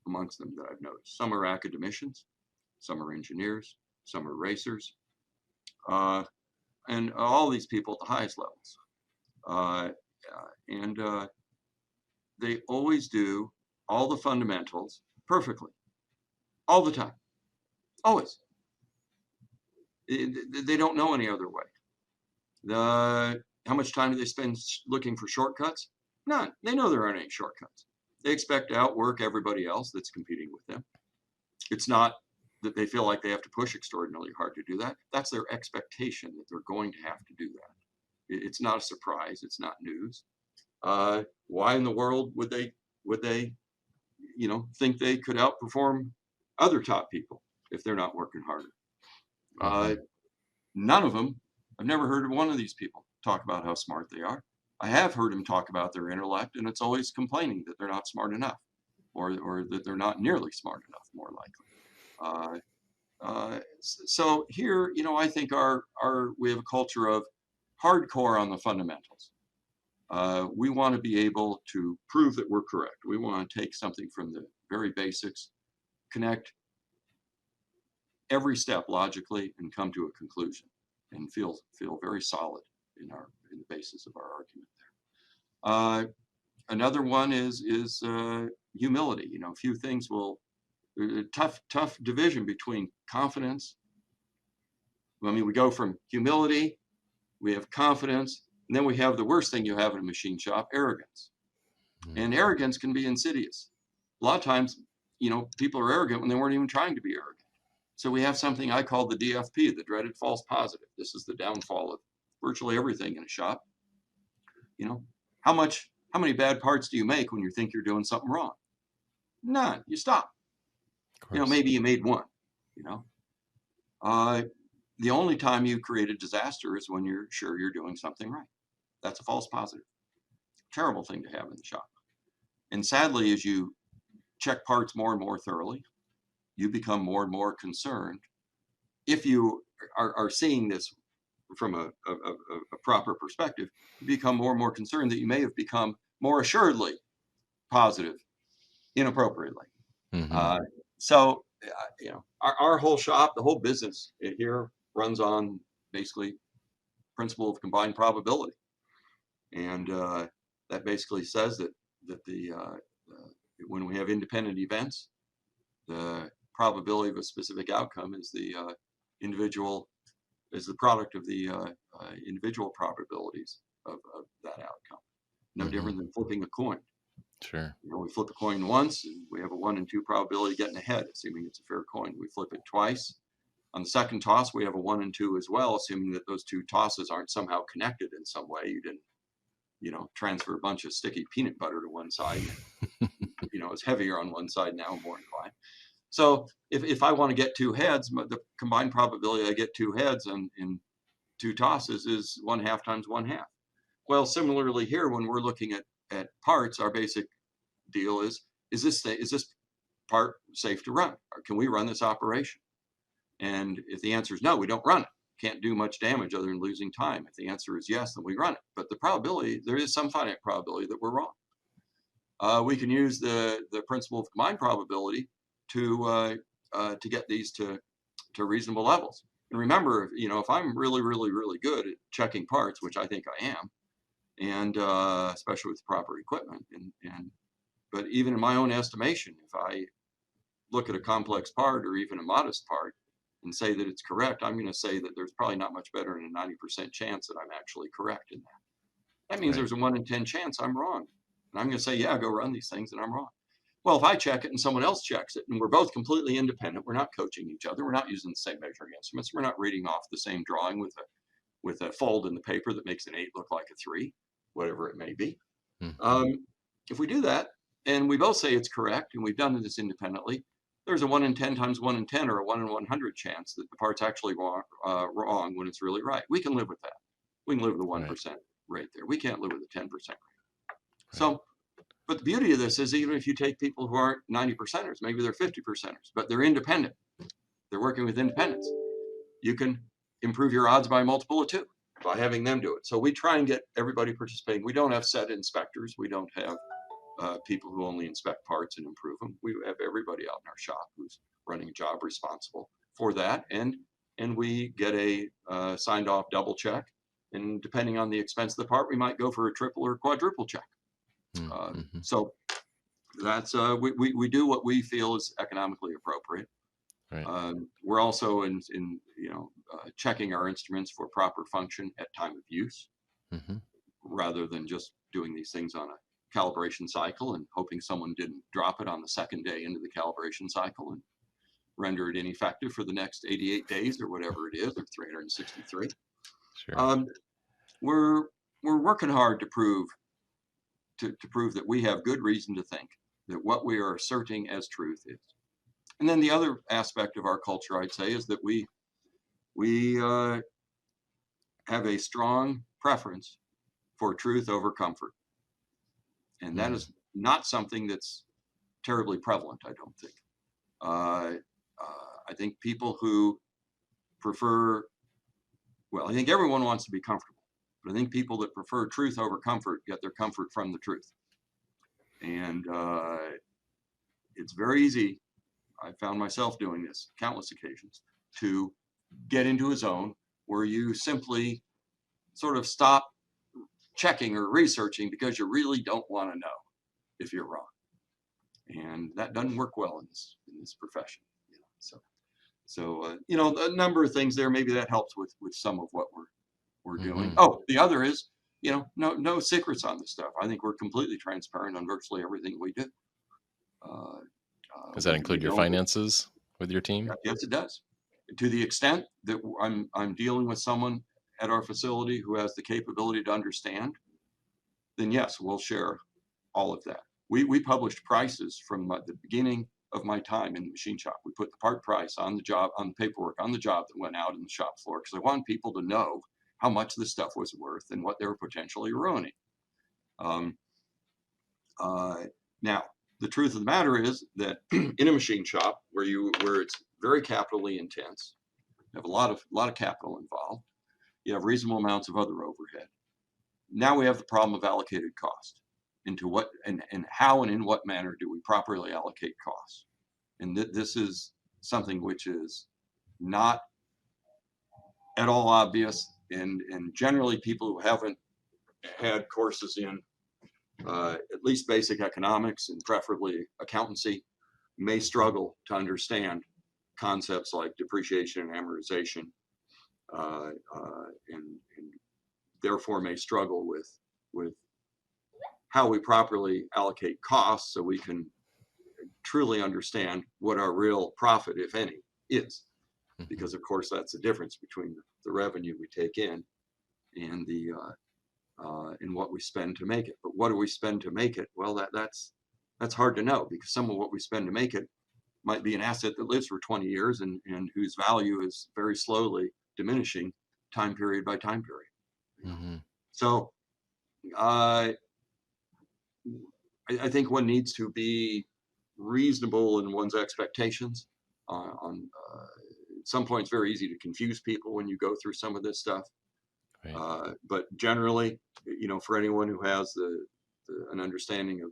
amongst them that I've noticed. Some are academicians, some are engineers, some are racers, and all these people at the highest levels. And they always do all the fundamentals perfectly, all the time, always. They don't know any other way. How much time do they spend looking for shortcuts? None. They know there aren't any shortcuts. They expect to outwork everybody else that's competing with them. It's not that they feel like they have to push extraordinarily hard to do that. That's their expectation that they're going to have to do that. It's not a surprise. It's not news. Why in the world would they think they could outperform other top people if they're not working harder? None of them. I've never heard of one of these people talk about how smart they are. I have heard them talk about their intellect, and it's always complaining that they're not smart enough, or that they're not nearly smart enough, more likely. So here, I think we have a culture of hardcore on the fundamentals. We want to be able to prove that we're correct. We want to take something from the very basics, connect every step logically, and come to a conclusion, and feel very solid in the basis of our argument there. Another one is humility. Few things will tough division between confidence. I mean, we go from humility, we have confidence, and then we have the worst thing you have in a machine shop, arrogance. And arrogance can be insidious. A lot of times, people are arrogant when they weren't even trying to be arrogant. So we have something I call the DFP, the dreaded false positive. This is the downfall of virtually everything in a shop. How much How many bad parts do you make when you think you're doing something wrong? None. You stop. Maybe you made one, the only time you create a disaster is when you're sure you're doing something right. That's a false positive. Terrible thing to have in the shop. And sadly, as you check parts more and more thoroughly, you become more and more concerned. If you are seeing this from a proper perspective, you become more and more concerned that you may have become more assuredly positive inappropriately. So, our whole shop, the whole business here runs on basically principle of combined probability. And that basically says that when we have independent events, the probability of a specific outcome is the product of the individual probabilities of that outcome. No different than flipping a coin. Sure. We flip a coin once, and we have a 1 in 2 probability of getting ahead, assuming it's a fair coin. We flip it twice. On the second toss, we have a 1 in 2 as well, assuming that those two tosses aren't somehow connected in some way. You didn't, transfer a bunch of sticky peanut butter to one side. It's heavier on one side now, more inclined. So if I want to get 2 heads, the combined probability I get 2 heads in 2 tosses is 1/2 times 1/2. Well, similarly here, when we're looking at parts, our basic deal is this part safe to run? Or can we run this operation? And if the answer is no, we don't run it. Can't do much damage other than losing time. If the answer is yes, then we run it. But the probability, there is some finite probability that we're wrong. We can use the principle of combined probability to get these to reasonable levels. And remember, if I'm really, really, really good at checking parts, which I think I am, and especially with proper equipment, but even in my own estimation, if I look at a complex part or even a modest part and say that it's correct, I'm going to say that there's probably not much better than a 90% chance that I'm actually correct in that. That means there's a 1 in 10 chance I'm wrong. And I'm going to say, yeah, go run these things, and I'm wrong. Well, if I check it and someone else checks it, and we're both completely independent, we're not coaching each other, we're not using the same measuring instruments, we're not reading off the same drawing with a fold in the paper that makes an 8 look like a 3, whatever it may be. If we do that, and we both say it's correct, and we've done this independently, there's a 1 in 10 times 1 in 10 or a 1 in 100 chance that the part's actually wrong when it's really right. We can live with that. We can live with the 1% rate there. We can't live with the 10% rate. So, but the beauty of this is even if you take people who aren't 90%ers, maybe they're 50%ers, but they're independent. They're working with independence. You can improve your odds by a multiple of 2 by having them do it. So we try and get everybody participating. We don't have set inspectors. We don't have people who only inspect parts and improve them. We have everybody out in our shop who's running a job responsible for that. And we get a signed off double check. And depending on the expense of the part, we might go for a triple or quadruple check. So that's we do what we feel is economically appropriate. Right. We're also in checking our instruments for proper function at time of use, rather than just doing these things on a calibration cycle and hoping someone didn't drop it on the second day into the calibration cycle and render it ineffective for the next 88 days or whatever it is, or 363. Sure. We're working hard to prove that we have good reason to think that what we are asserting as truth is. And then the other aspect of our culture, I'd say, is that we have a strong preference for truth over comfort. And that is not something that's terribly prevalent, I don't think. I think people who prefer, I think everyone wants to be comfortable, but I think people that prefer truth over comfort get their comfort from the truth. And it's very easy, I found myself doing this countless occasions, to get into a zone where you simply sort of stop checking or researching because you really don't want to know if you're wrong. And that doesn't work well in this profession. So a number of things there. Maybe that helps with some of what we're doing. Oh, the other is, no secrets on this stuff. I think we're completely transparent on virtually everything we do. Does that include your finances with your team? Yes, it does. To the extent that I'm dealing with someone at our facility who has the capability to understand then yes, we'll share all of that. We published prices from the beginning of my time in the machine shop. We put the part price on the job, on the paperwork, on the job that went out in the shop floor, because I wanted people to know how much this stuff was worth and what they were potentially ruining. Now, the truth of the matter is that in a machine shop where it's very capitally intense, you have a lot of capital involved, you have reasonable amounts of other overhead. Now we have the problem of allocated cost. Into what and how and in what manner do we properly allocate costs? And this is something which is not at all obvious, and generally people who haven't had courses in at least basic economics and preferably accountancy may struggle to understand concepts like depreciation and amortization, and therefore may struggle with how we properly allocate costs so we can truly understand what our real profit, if any, is. Because of course that's the difference between the revenue we take in and the and what we spend to make it. But what do we spend to make it? Well, that's hard to know, because some of what we spend to make it might be an asset that lives for 20 years and whose value is very slowly diminishing time period by time period. Mm-hmm. So I think one needs to be reasonable in one's expectations. At some point, it's very easy to confuse people when you go through some of this stuff. Right. But generally, for anyone who has an understanding of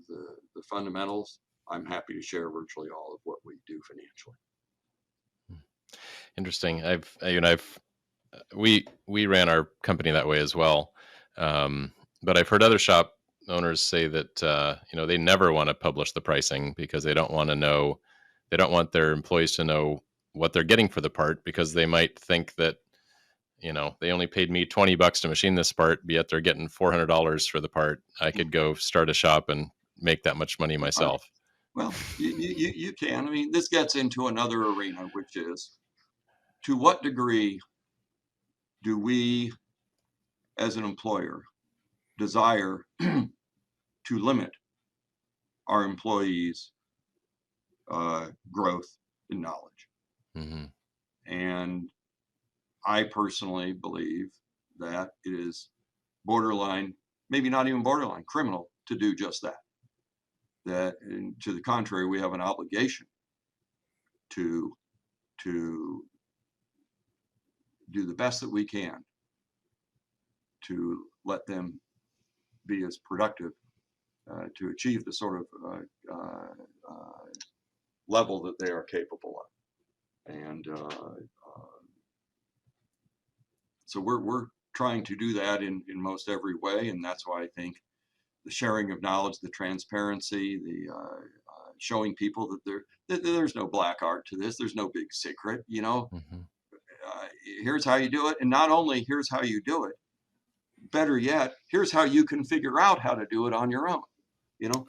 the fundamentals, I'm happy to share virtually all of what we do financially. Interesting. We ran our company that way as well, but I've heard other shop owners say that they never want to publish the pricing because they don't want their employees to know what they're getting for the part, because they might think that they only paid me $20 to machine this part, yet they're getting $400 for the part. I could go start a shop and make that much money myself. Well, you can. I mean, this gets into another arena, which is, to what degree do we, as an employer, desire to limit our employees' growth in knowledge? Mm-hmm. And I personally believe that it is borderline, maybe not even borderline, criminal to do just that. That, to the contrary, we have an obligation to do the best that we can to let them be as productive, to achieve the sort of level that they are capable of. And so we're trying to do that in most every way, and that's why I think the sharing of knowledge, the transparency, the showing people that there's no black art to this, there's no big secret, Mm-hmm. Here's how you do it, and not only here's how you do it, better yet, here's how you can figure out how to do it on your own.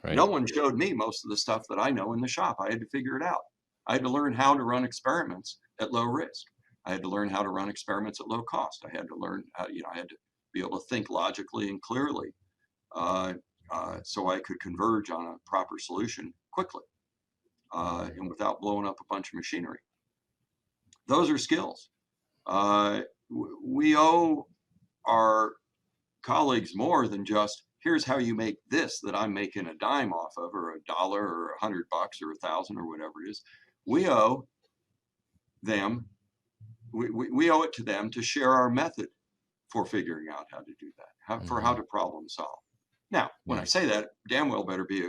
Right. No one showed me most of the stuff that I know in the shop. I had to figure it out. I had to learn how to run experiments at low risk. I had to learn how to run experiments at low cost. I had to learn how, I had to be able to think logically and clearly, so I could converge on a proper solution quickly, and without blowing up a bunch of machinery. Those are skills. We owe our colleagues more than just, here's how you make this that I'm making a dime off of, or $1 or $100 or $1,000 or whatever it is. We owe them, we owe it to them to share our method for figuring out how to do that, for how to problem solve. Now, when I say that, damn well better be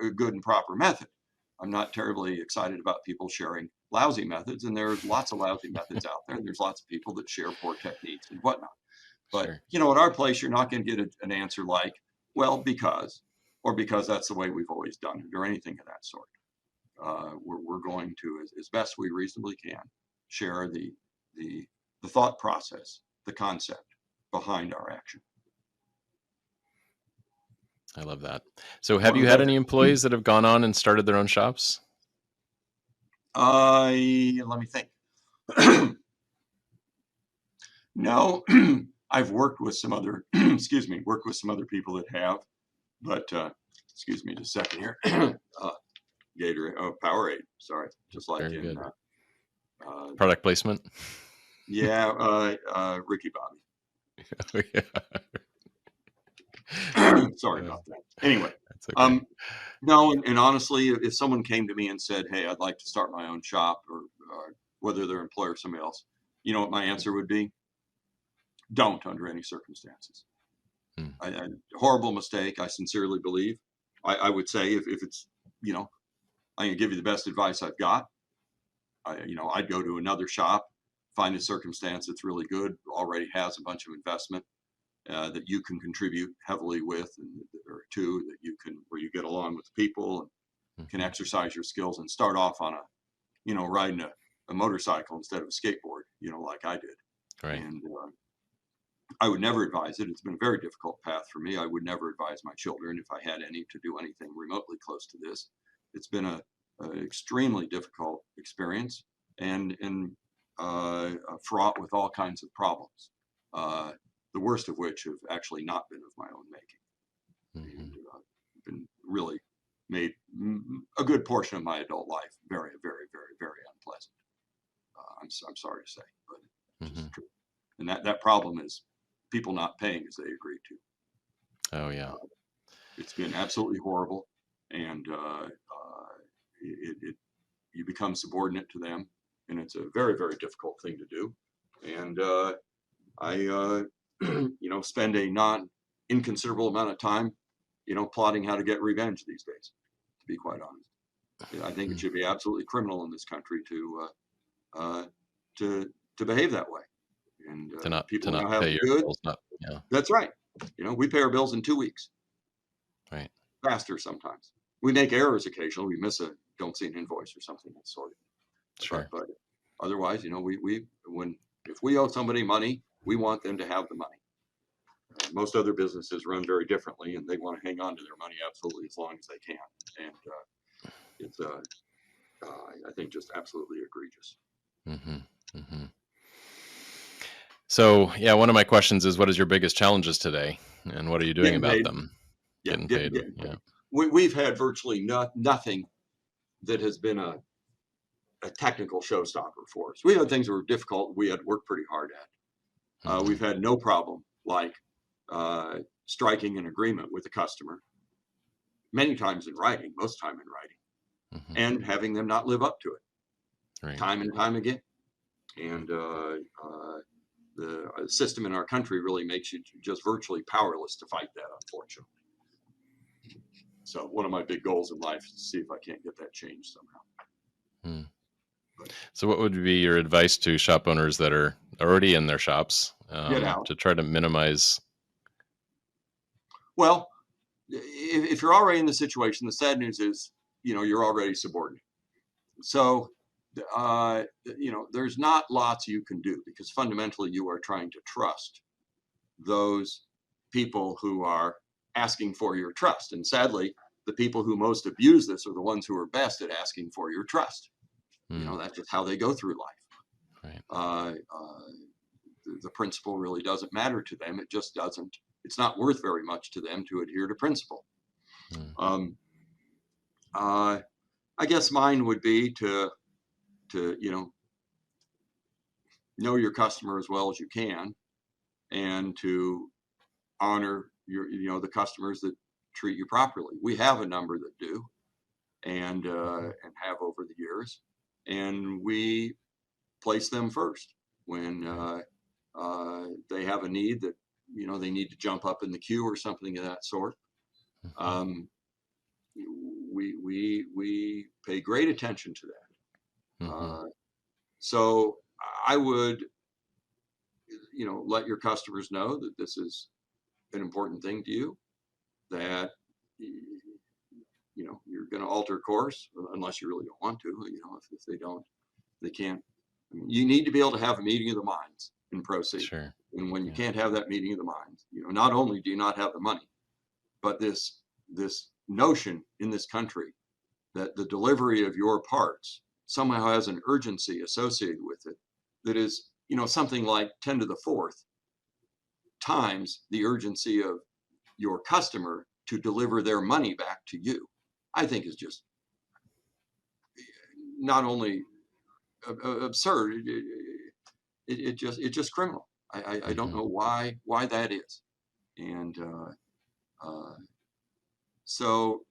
a good and proper method. I'm not terribly excited about people sharing lousy methods, and there's lots of lousy methods out there, and there's lots of people that share poor techniques and whatnot. But, sure. At our place, you're not going to get an answer like, well, because that's the way we've always done it, or anything of that sort. We're going to, as best we reasonably can, share the thought process, the concept behind our action. I love that. So have you had any employees that have gone on and started their own shops? Let me think. No, I've worked with some other, excuse me, worked with some other people that have, but excuse me just a second here. Gatorade, Powerade, sorry, just like Very in good. Product placement. Yeah, Ricky Bobby. Oh, yeah. Sorry about that. Anyway, That's okay. no, and honestly, if someone came to me and said, "Hey, I'd like to start my own shop," or whether their employer or somebody else, you know what my answer would be? Don't, under any circumstances. Hmm. Horrible mistake. I sincerely believe. I would say if it's, you know, I can give you the best advice I've got. I'd go to another shop, find a circumstance that's really good, already has a bunch of investment that you can contribute heavily with, or two that you can, where you get along with people and can exercise your skills and start off on riding a motorcycle instead of a skateboard, like I did. Right. And I would never advise it. It's been a very difficult path for me. I would never advise my children, if I had any, to do anything remotely close to this. It's been a extremely difficult experience and fraught with all kinds of problems. The worst of which have actually not been of my own making. Mm-hmm. And been really made a good portion of my adult life very, very, very, very unpleasant. I'm sorry to say, but it's just true. And that problem is people not paying as they agreed to. Oh, yeah. It's been absolutely horrible, and you become subordinate to them, and it's a very, very difficult thing to do. And I spend a not inconsiderable amount of time, plotting how to get revenge these days, to be quite honest. I think it should be absolutely criminal in this country to behave that way. And people now have pay your good. bills. Yeah. That's right. We pay our bills in 2 weeks. Right. Faster sometimes. We make errors occasionally. We don't see an invoice or something of that sort. Sure. But otherwise, if we owe somebody money, we want them to have the money. Most other businesses run very differently, and they want to hang on to their money absolutely as long as they can. And it's, I think, just absolutely egregious. Mm-hmm. Mm-hmm. So, yeah, one of my questions is, what is your biggest challenges today, and what are you doing about them? Getting paid. Yeah. We've had virtually nothing that has been a technical showstopper for us. We had things that were difficult. We had worked pretty hard at. Mm-hmm. We've had no problem, like striking an agreement with a customer, many times in writing, most time in writing, and having them not live up to it, right, time and time again. And the system in our country really makes you just virtually powerless to fight that, unfortunately. So one of my big goals in life is to see if I can't get that changed somehow. So what would be your advice to shop owners that are already in their shops to try to minimize? Well, if you're already in the situation, the sad news is, you're already subordinate. So, there's not lots you can do, because fundamentally you are trying to trust those people who are asking for your trust. And sadly, the people who most abuse this are the ones who are best at asking for your trust. That's just how they go through life. Right. The principle really doesn't matter to them. It just doesn't. It's not worth very much to them to adhere to principle. I guess mine would be to know your customer as well as you can, and to honor the customers that treat you properly. We have a number that do, and have over the years, and we place them first when they have a need that they need to jump up in the queue or something of that sort. We pay great attention to that. So I would let your customers know that this is an important thing to you, that you're going to alter course, unless you really don't want to. If they don't, they can't. You need to be able to have a meeting of the minds and proceed. Sure. And when you can't have that meeting of the minds, not only do you not have the money, but this notion in this country that the delivery of your parts somehow has an urgency associated with it that is, something like 10 to the fourth times the urgency of your customer to deliver their money back to you, I think is just not only absurd, it's just criminal. I don't know why that is. And so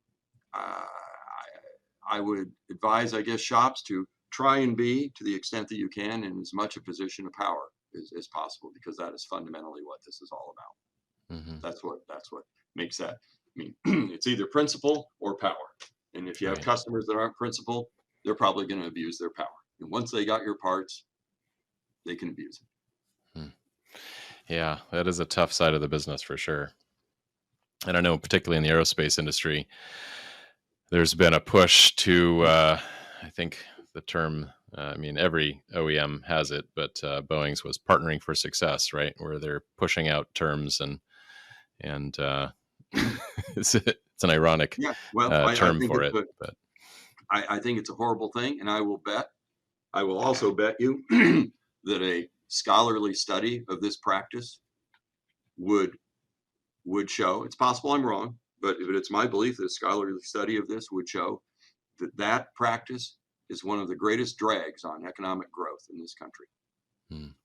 I would advise, I guess, shops to try and be, to the extent that you can, in as much a position of power as possible, because that is fundamentally what this is all about. That's what makes that. I mean, it's either principle or power. And if you have customers that aren't principled, they're probably going to abuse their power. And once they got your parts, they can abuse it. Yeah, that is a tough side of the business for sure. And I know particularly in the aerospace industry, there's been a push to, I think the term, I mean, every OEM has it, but Boeing's was partnering for success, right? Where they're pushing out terms and it's an ironic term for it. But I think it's a horrible thing. And I will also bet you that a scholarly study of this practice would show, it's possible I'm wrong, but it's my belief that a scholarly study of this would show that practice is one of the greatest drags on economic growth in this country.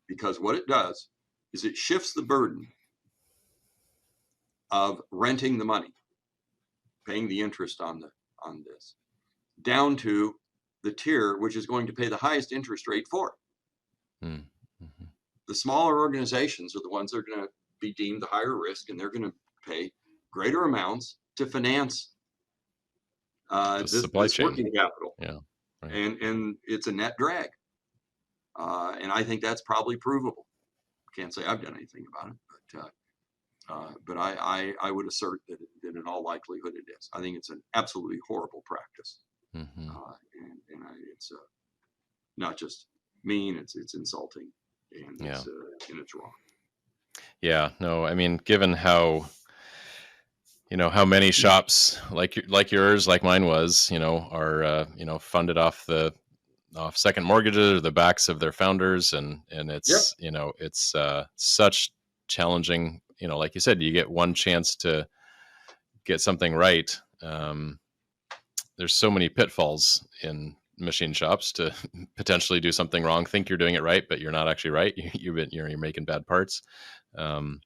Because what it does is it shifts the burden of renting the money, paying the interest on this, down to the tier which is going to pay the highest interest rate for it. The smaller organizations are the ones that are going to be deemed the higher risk, and they're going to pay greater amounts to finance this working capital. Yeah, right. And it's a net drag. And I think that's probably provable. Can't say I've done anything about it, but I would assert that in all likelihood it is. I think it's an absolutely horrible practice. And it's not just mean, it's insulting, and it's wrong. Yeah, no, I mean, given how many shops like yours, like mine was, are funded off second mortgages or the backs of their founders, and it's it's such challenging. Like you said, you get one chance to get something right. There's so many pitfalls in machine shops to potentially do something wrong, think you're doing it right, but you're not actually right. You're making bad parts. But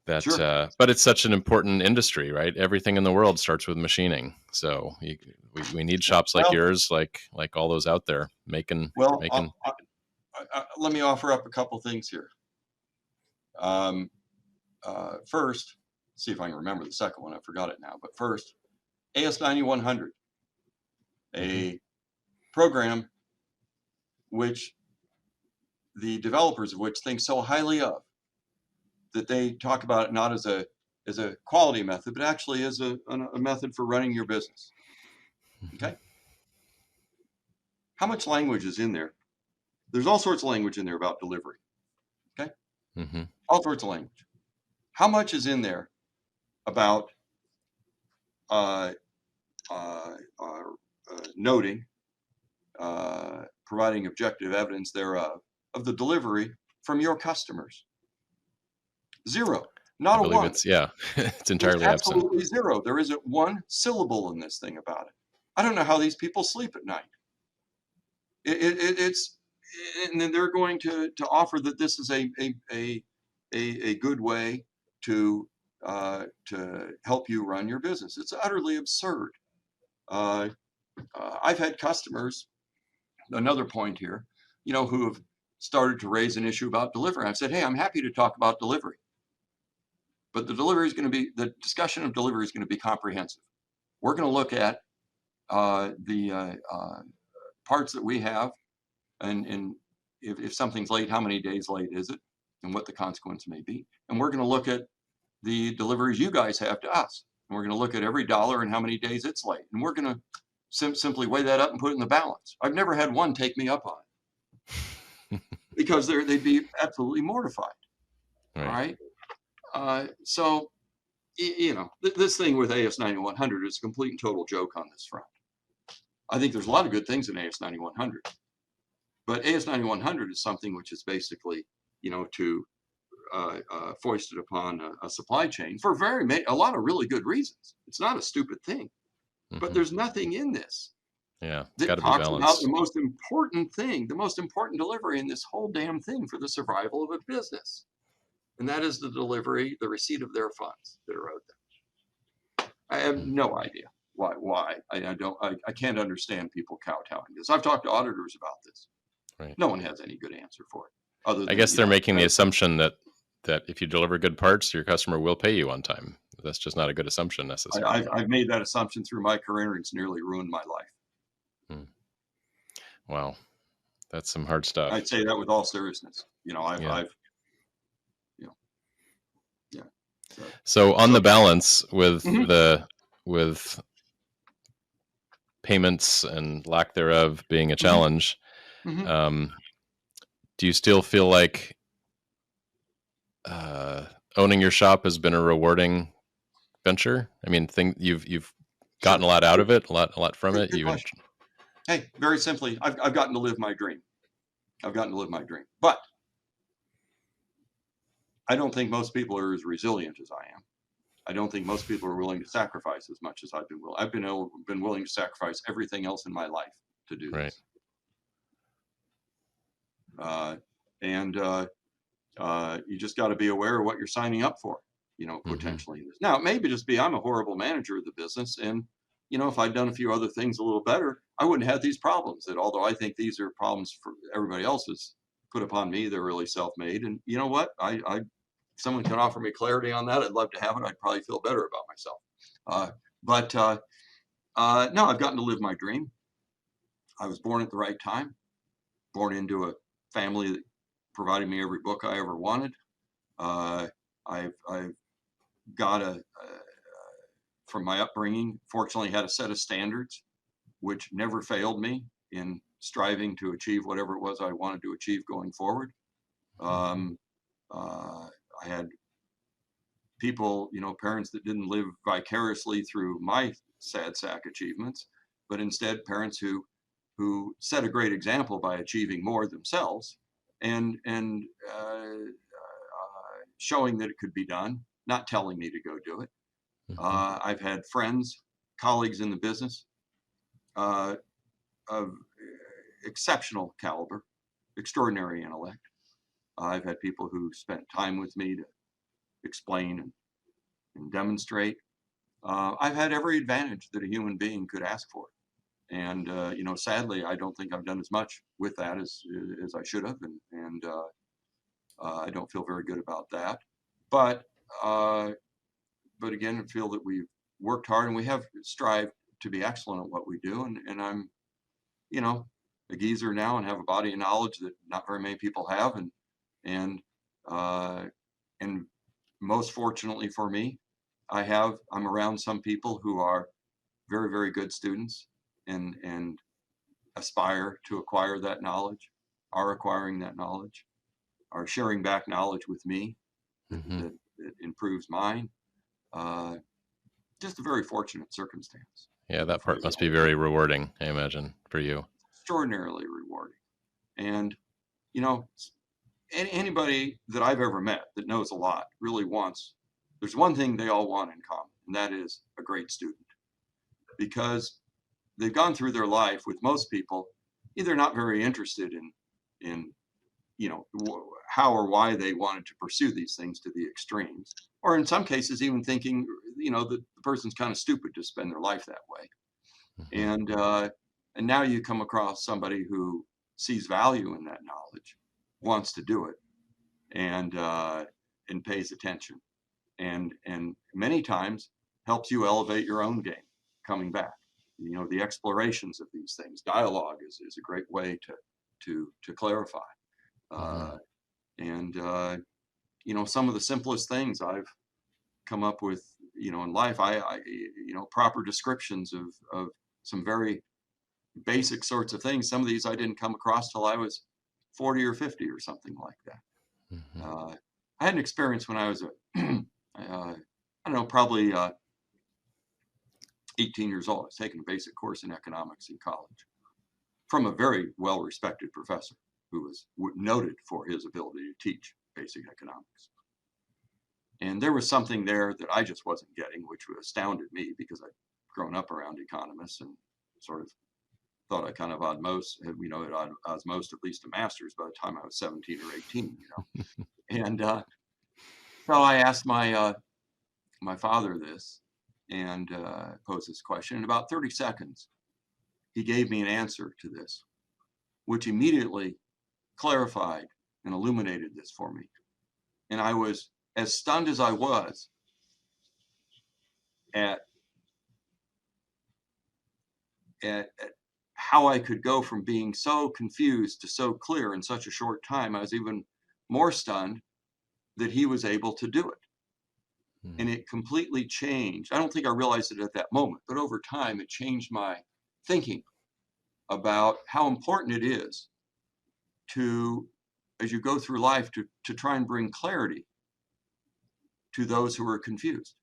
it's such an important industry, right? Everything in the world starts with machining. So we need shops like yours, like all those out there making. Let me offer up a couple things here. First, see if I can remember the second one. I forgot it now. But first, AS9100, a program which the developers of which think so highly of, that they talk about it not as a quality method, but actually as a method for running your business. Okay? How much language is in there? There's all sorts of language in there about delivery. Okay? All sorts of language. How much is in there about noting, providing objective evidence thereof of the delivery from your customers? Zero. Not a one. It's entirely absent. Absolutely zero. There isn't one syllable in this thing about it. I don't know how these people sleep at night. It's and then they're going to offer that this is a good way to help you run your business. It's utterly absurd. I've had customers, another point here, who have started to raise an issue about delivery. I've said, hey, I'm happy to talk about delivery, but the discussion of delivery is going to be comprehensive. We're going to look at the parts that we have, and if something's late, how many days late is it, and what the consequence may be. And we're going to look at the deliveries you guys have to us. And we're going to look at every dollar and how many days it's late. And we're going to simply weigh that up and put it in the balance. I've never had one take me up on it because they'd be absolutely mortified. Right? So, this thing with AS9100 is a complete and total joke on this front. I think there's a lot of good things in AS9100, but AS9100 is something which is basically, to foisted upon a supply chain for a lot of really good reasons. It's not a stupid thing, but there's nothing in this Yeah, it's got that to be talks about the balanced. most important thing, the most important delivery in this whole damn thing for the survival of a business. And that is the delivery, the receipt of their funds that are owed them. I have no idea why. I can't understand people kowtowing this. I've talked to auditors about this. Right. No one has any good answer for it. Other than, I guess they're making the assumption that if you deliver good parts, your customer will pay you on time. That's just not a good assumption necessarily. I've made that assumption through my career, and it's nearly ruined my life. Wow, that's some hard stuff. I'd say that with all seriousness. So on the balance with with payments and lack thereof being a challenge, do you still feel like owning your shop has been a rewarding venture? I mean, you've gotten a lot out of it, a lot from it. Hey, very simply, I've gotten to live my dream. But I don't think most people are as resilient as I am. I don't think most people are willing to sacrifice as much as I've been willing. I've been willing to sacrifice everything else in my life to do this. You just got to be aware of what you're signing up for, potentially. Now, it may just be I'm a horrible manager of the business, and if I'd done a few other things a little better, I wouldn't have these problems. That although I think these are problems for everybody else is put upon me, they're really self-made. And you know what? If someone can offer me clarity on that, I'd love to have it. I'd probably feel better about myself. No, I've gotten to live my dream. I was born at the right time, born into a family that provided me every book I ever wanted. I've got from my upbringing, fortunately had a set of standards which never failed me in striving to achieve whatever it was I wanted to achieve going forward. I had people, parents that didn't live vicariously through my sad sack achievements, but instead parents who set a great example by achieving more themselves and showing that it could be done, not telling me to go do it. I've had friends, colleagues in the business of exceptional caliber, extraordinary intellect. I've had people who spent time with me to explain and demonstrate. I've had every advantage that a human being could ask for. And, sadly, I don't think I've done as much with that as I should have. And I don't feel very good about that. But again, I feel that we've worked hard and we have strived to be excellent at what we do. And I'm, a geezer now and have a body of knowledge that not very many people have. And most fortunately for me, I'm around some people who are very, very good students and aspire to acquire that knowledge, are acquiring that knowledge, are sharing back knowledge with me that improves mine. Just a very fortunate circumstance. Yeah, that part must be very rewarding, I imagine, for you. Extraordinarily rewarding. And, anybody that I've ever met that knows a lot really there's one thing they all want in common, and that is a great student. Because they've gone through their life with most people, either not very interested in how or why they wanted to pursue these things to the extremes, or in some cases even thinking, that the person's kind of stupid to spend their life that way. And now you come across somebody who sees value in that knowledge, wants to do it, and pays attention, and many times helps you elevate your own game coming back. The explorations of these things, dialogue is a great way to clarify. Some of the simplest things I've come up with, in life, proper descriptions of some very basic sorts of things. Some of these I didn't come across till I was 40 or 50 or something like that. I had an experience when I was probably 18 years old. I was taking a basic course in economics in college from a very well-respected professor who was noted for his ability to teach basic economics. And there was something there that I just wasn't getting, which astounded me because I'd grown up around economists and sort of thought I kind of had osmosed at least a master's by the time I was 17 or 18, And so I asked my father this and posed this question. In about 30 seconds, he gave me an answer to this, which immediately clarified and illuminated this for me. And I was as stunned as I was at how I could go from being so confused to so clear in such a short time. I was even more stunned that he was able to do it. And it completely changed. I don't think I realized it at that moment, but over time it changed my thinking about how important it is to, as you go through life, to try and bring clarity to those who are confused.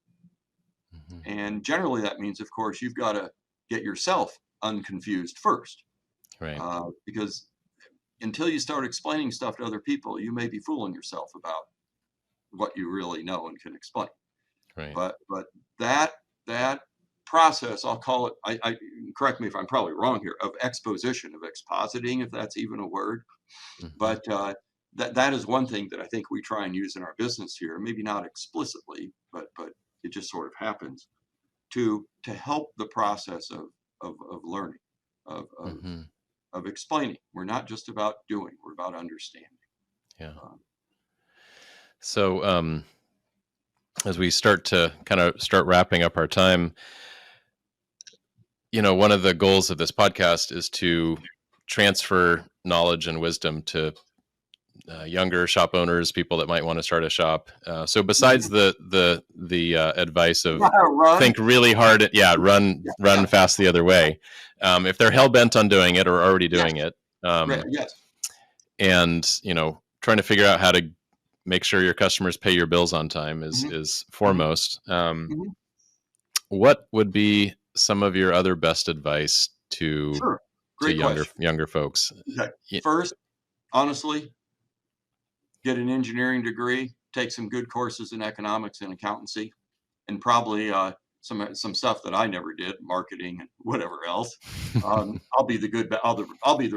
And generally that means, of course, you've got to get yourself unconfused first. Right. Because until you start explaining stuff to other people, you may be fooling yourself about what you really know and can explain. Right. But that process, I'll call it, I correct me if I'm probably wrong here, of exposition, of expositing, if that's even a word. But that is one thing that I think we try and use in our business here, maybe not explicitly, but it just sort of happens to help the process of learning, of explaining. We're not just about doing, we're about understanding. Yeah. So as we start wrapping up our time, one of the goals of this podcast is to transfer knowledge and wisdom to younger shop owners, people that might want to start a shop. So besides the advice of think really hard, run fast the other way. If they're hell bent on doing it or already doing it, and trying to figure out how to make sure your customers pay your bills on time is foremost. What would be some of your other best advice to younger folks? Okay. First, honestly, get an engineering degree, take some good courses in economics and accountancy, and probably some stuff that I never did, marketing and whatever else. I'll be the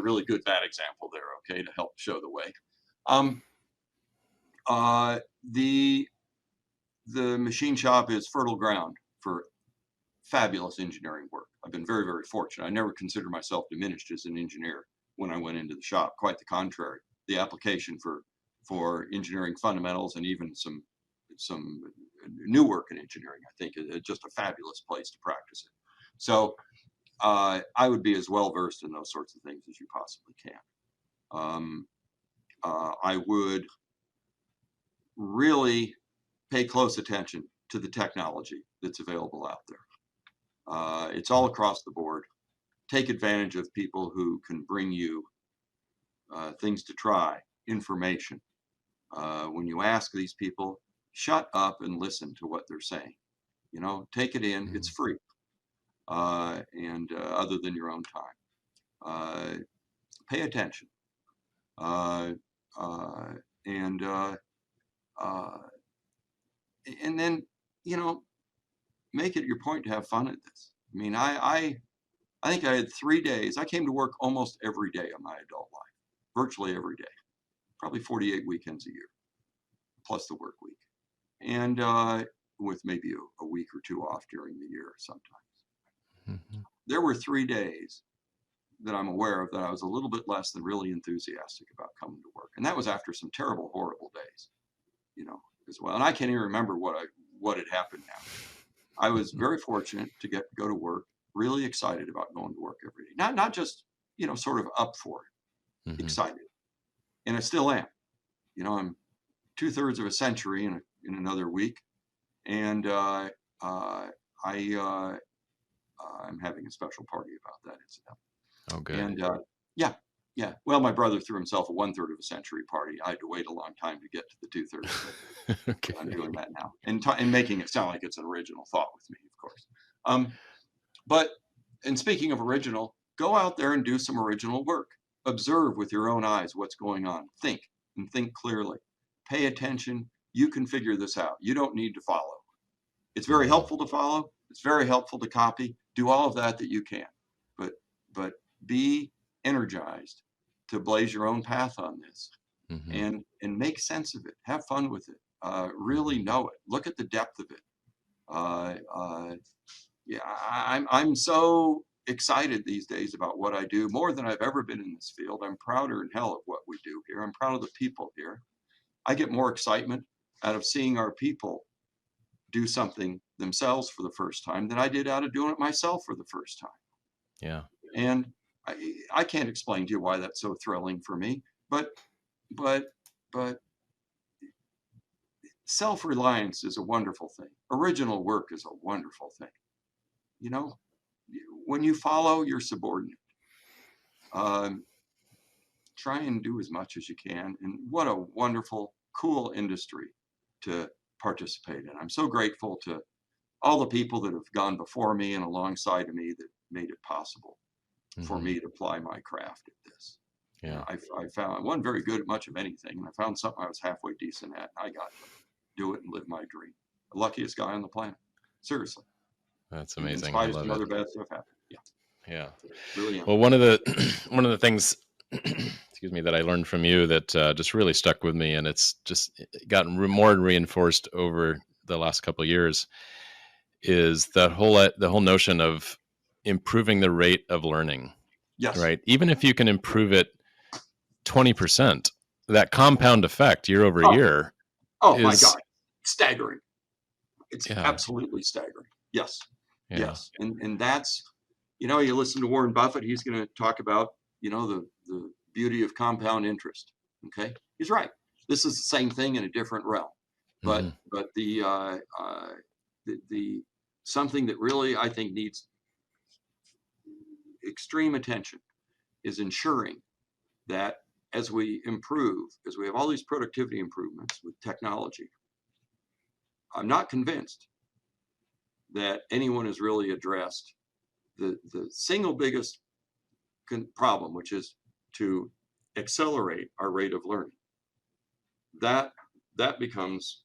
really good bad example there, okay, to help show the way. The machine shop is fertile ground for fabulous engineering work. I've been very, very fortunate. I never considered myself diminished as an engineer when I went into the shop. Quite the contrary. The application for engineering fundamentals and even some new work in engineering, I think, is just a fabulous place to practice it. So I would be as well versed in those sorts of things as you possibly can. I would really pay close attention to the technology that's available out there. It's all across the board. Take advantage of people who can bring you things to try, information. When you ask these people, shut up and listen to what they're saying. Take it in. It's free. And other than your own time, pay attention. And then, make it your point to have fun at this. I mean, I think I had 3 days. I came to work almost every day of my adult life, virtually every day, probably 48 weekends a year, plus the work week, and with maybe a week or two off during the year sometimes. There were 3 days that I'm aware of that I was a little bit less than really enthusiastic about coming to work. And that was after some terrible, horrible days, as well. And I can't even remember what had happened now. I was very fortunate to go to work, really excited about going to work every day. Not just, sort of up for it, excited. And I still am. I'm 2/3 of a century in another week. And I'm having a special party about that incident. Oh, good. And yeah. Well, my brother threw himself a 1/3 of a century party. I had to wait a long time to get to the 2/3 of it. Okay. I'm doing that now, and making it sound like it's an original thought with me, of course. But speaking of original, go out there and do some original work. Observe with your own eyes what's going on. Think clearly. Pay attention you can figure this out. You don't need to follow. It's very helpful to follow. It's very helpful to copy. Do all of that you can, but be energized to blaze your own path on this, and make sense of it. Have fun with it. Really know it. Look at the depth of it. Yeah, I'm so excited these days about what I do, more than I've ever been in this field. I'm prouder in hell of what we do here. I'm proud of the people here. I get more excitement out of seeing our people do something themselves for the first time than I did out of doing it myself for the first time. Yeah. And I can't explain to you why that's so thrilling for me, but self-reliance is a wonderful thing. Original work is a wonderful thing. You know, when you follow your subordinate, try and do as much as you can. And what a wonderful, cool industry to participate in. I'm so grateful to all the people that have gone before me and alongside of me that made it possible for me to apply my craft at this. Yeah. I found I wasn't very good at much of anything, and I found something I was halfway decent at. And I got to do it and live my dream. The luckiest guy on the planet. Seriously. That's amazing. In spite of some other bad stuff happened. Yeah. Yeah. Really. Well, one of the things, excuse me, that I learned from you that just really stuck with me, and it's just gotten more reinforced over the last couple of years, is the whole notion of improving the rate of learning. Yes. Right. Even if you can improve it 20%, that compound effect year over year. Oh my God. Staggering. It's absolutely staggering. Yes. Yeah. Yes. And that's, you listen to Warren Buffett, he's going to talk about, the beauty of compound interest. Okay. He's right. This is the same thing in a different realm, but the something that really, I think, needs extreme attention is ensuring that as we have all these productivity improvements with technology, I'm not convinced that anyone has really addressed the single biggest problem, which is to accelerate our rate of learning. That becomes,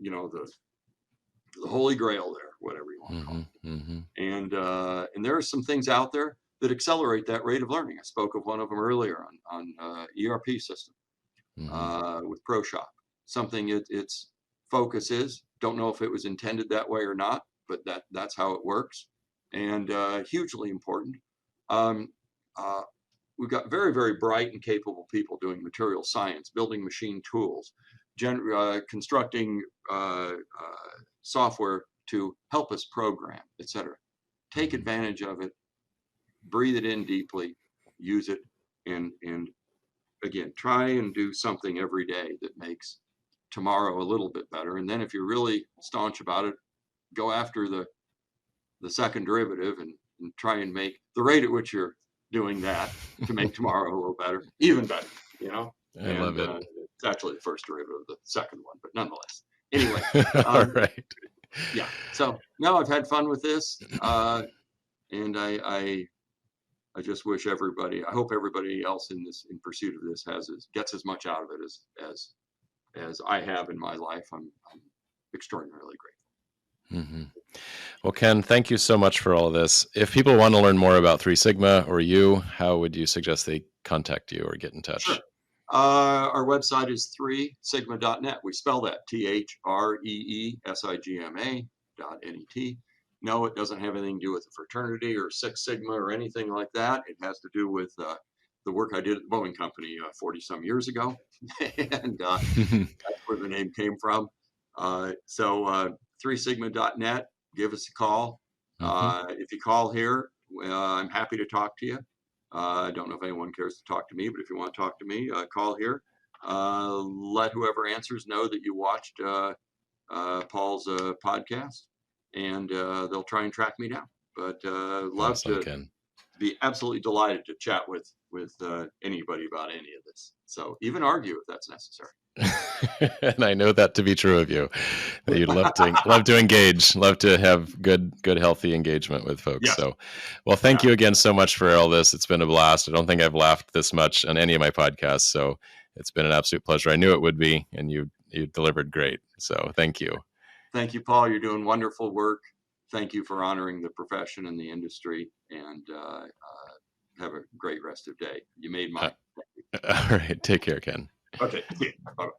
the holy grail there, whatever you want to call it. And there are some things out there that accelerate that rate of learning. I spoke of one of them earlier on ERP system with ProShop. Something its focus is, don't know if it was intended that way or not, but that's how it works, and hugely important. We've got very, very bright and capable people doing material science, building machine tools, constructing software to help us program, etc. Take advantage of it, breathe it in deeply, use it, and again, try and do something every day that makes tomorrow a little bit better. And then if you're really staunch about it, go after the second derivative and try and make the rate at which you're doing that to make tomorrow a little better, even better, I love it. It's actually the first derivative of the second one, but nonetheless. Anyway. All right. Yeah. So no, I've had fun with this. And I just wish I hope everybody else in pursuit of this gets as much out of it as I have in my life. I'm extraordinarily grateful. Well, Ken, thank you so much for all of this. If people want to learn more about Three Sigma or you, how would you suggest they contact you or get in touch? Sure. Our website is 3sigma.net. We spell that THREESIGMA.net. No, it doesn't have anything to do with a fraternity or Six Sigma or anything like that. It has to do with the work I did at the Boeing Company 40 some years ago. And that's where the name came from. So 3sigma.net, give us a call. If you call here, I'm happy to talk to you. I don't know if anyone cares to talk to me, but if you want to talk to me, call here. Let whoever answers know that you watched Paul's podcast, and they'll try and track me down. But love to be absolutely delighted to chat with anybody about any of this. So even argue if that's necessary. And I know that to be true of you. That you'd love to engage, love to have good, healthy engagement with folks. Yes. So, well, thank you again so much for all this. It's been a blast. I don't think I've laughed this much on any of my podcasts. So it's been an absolute pleasure. I knew it would be, and you you delivered great. So thank you. Thank you, Paul. You're doing wonderful work. Thank you for honoring the profession and the industry, and have a great rest of the day. You made mine. All right. Take care, Ken. Okay. Bye-bye.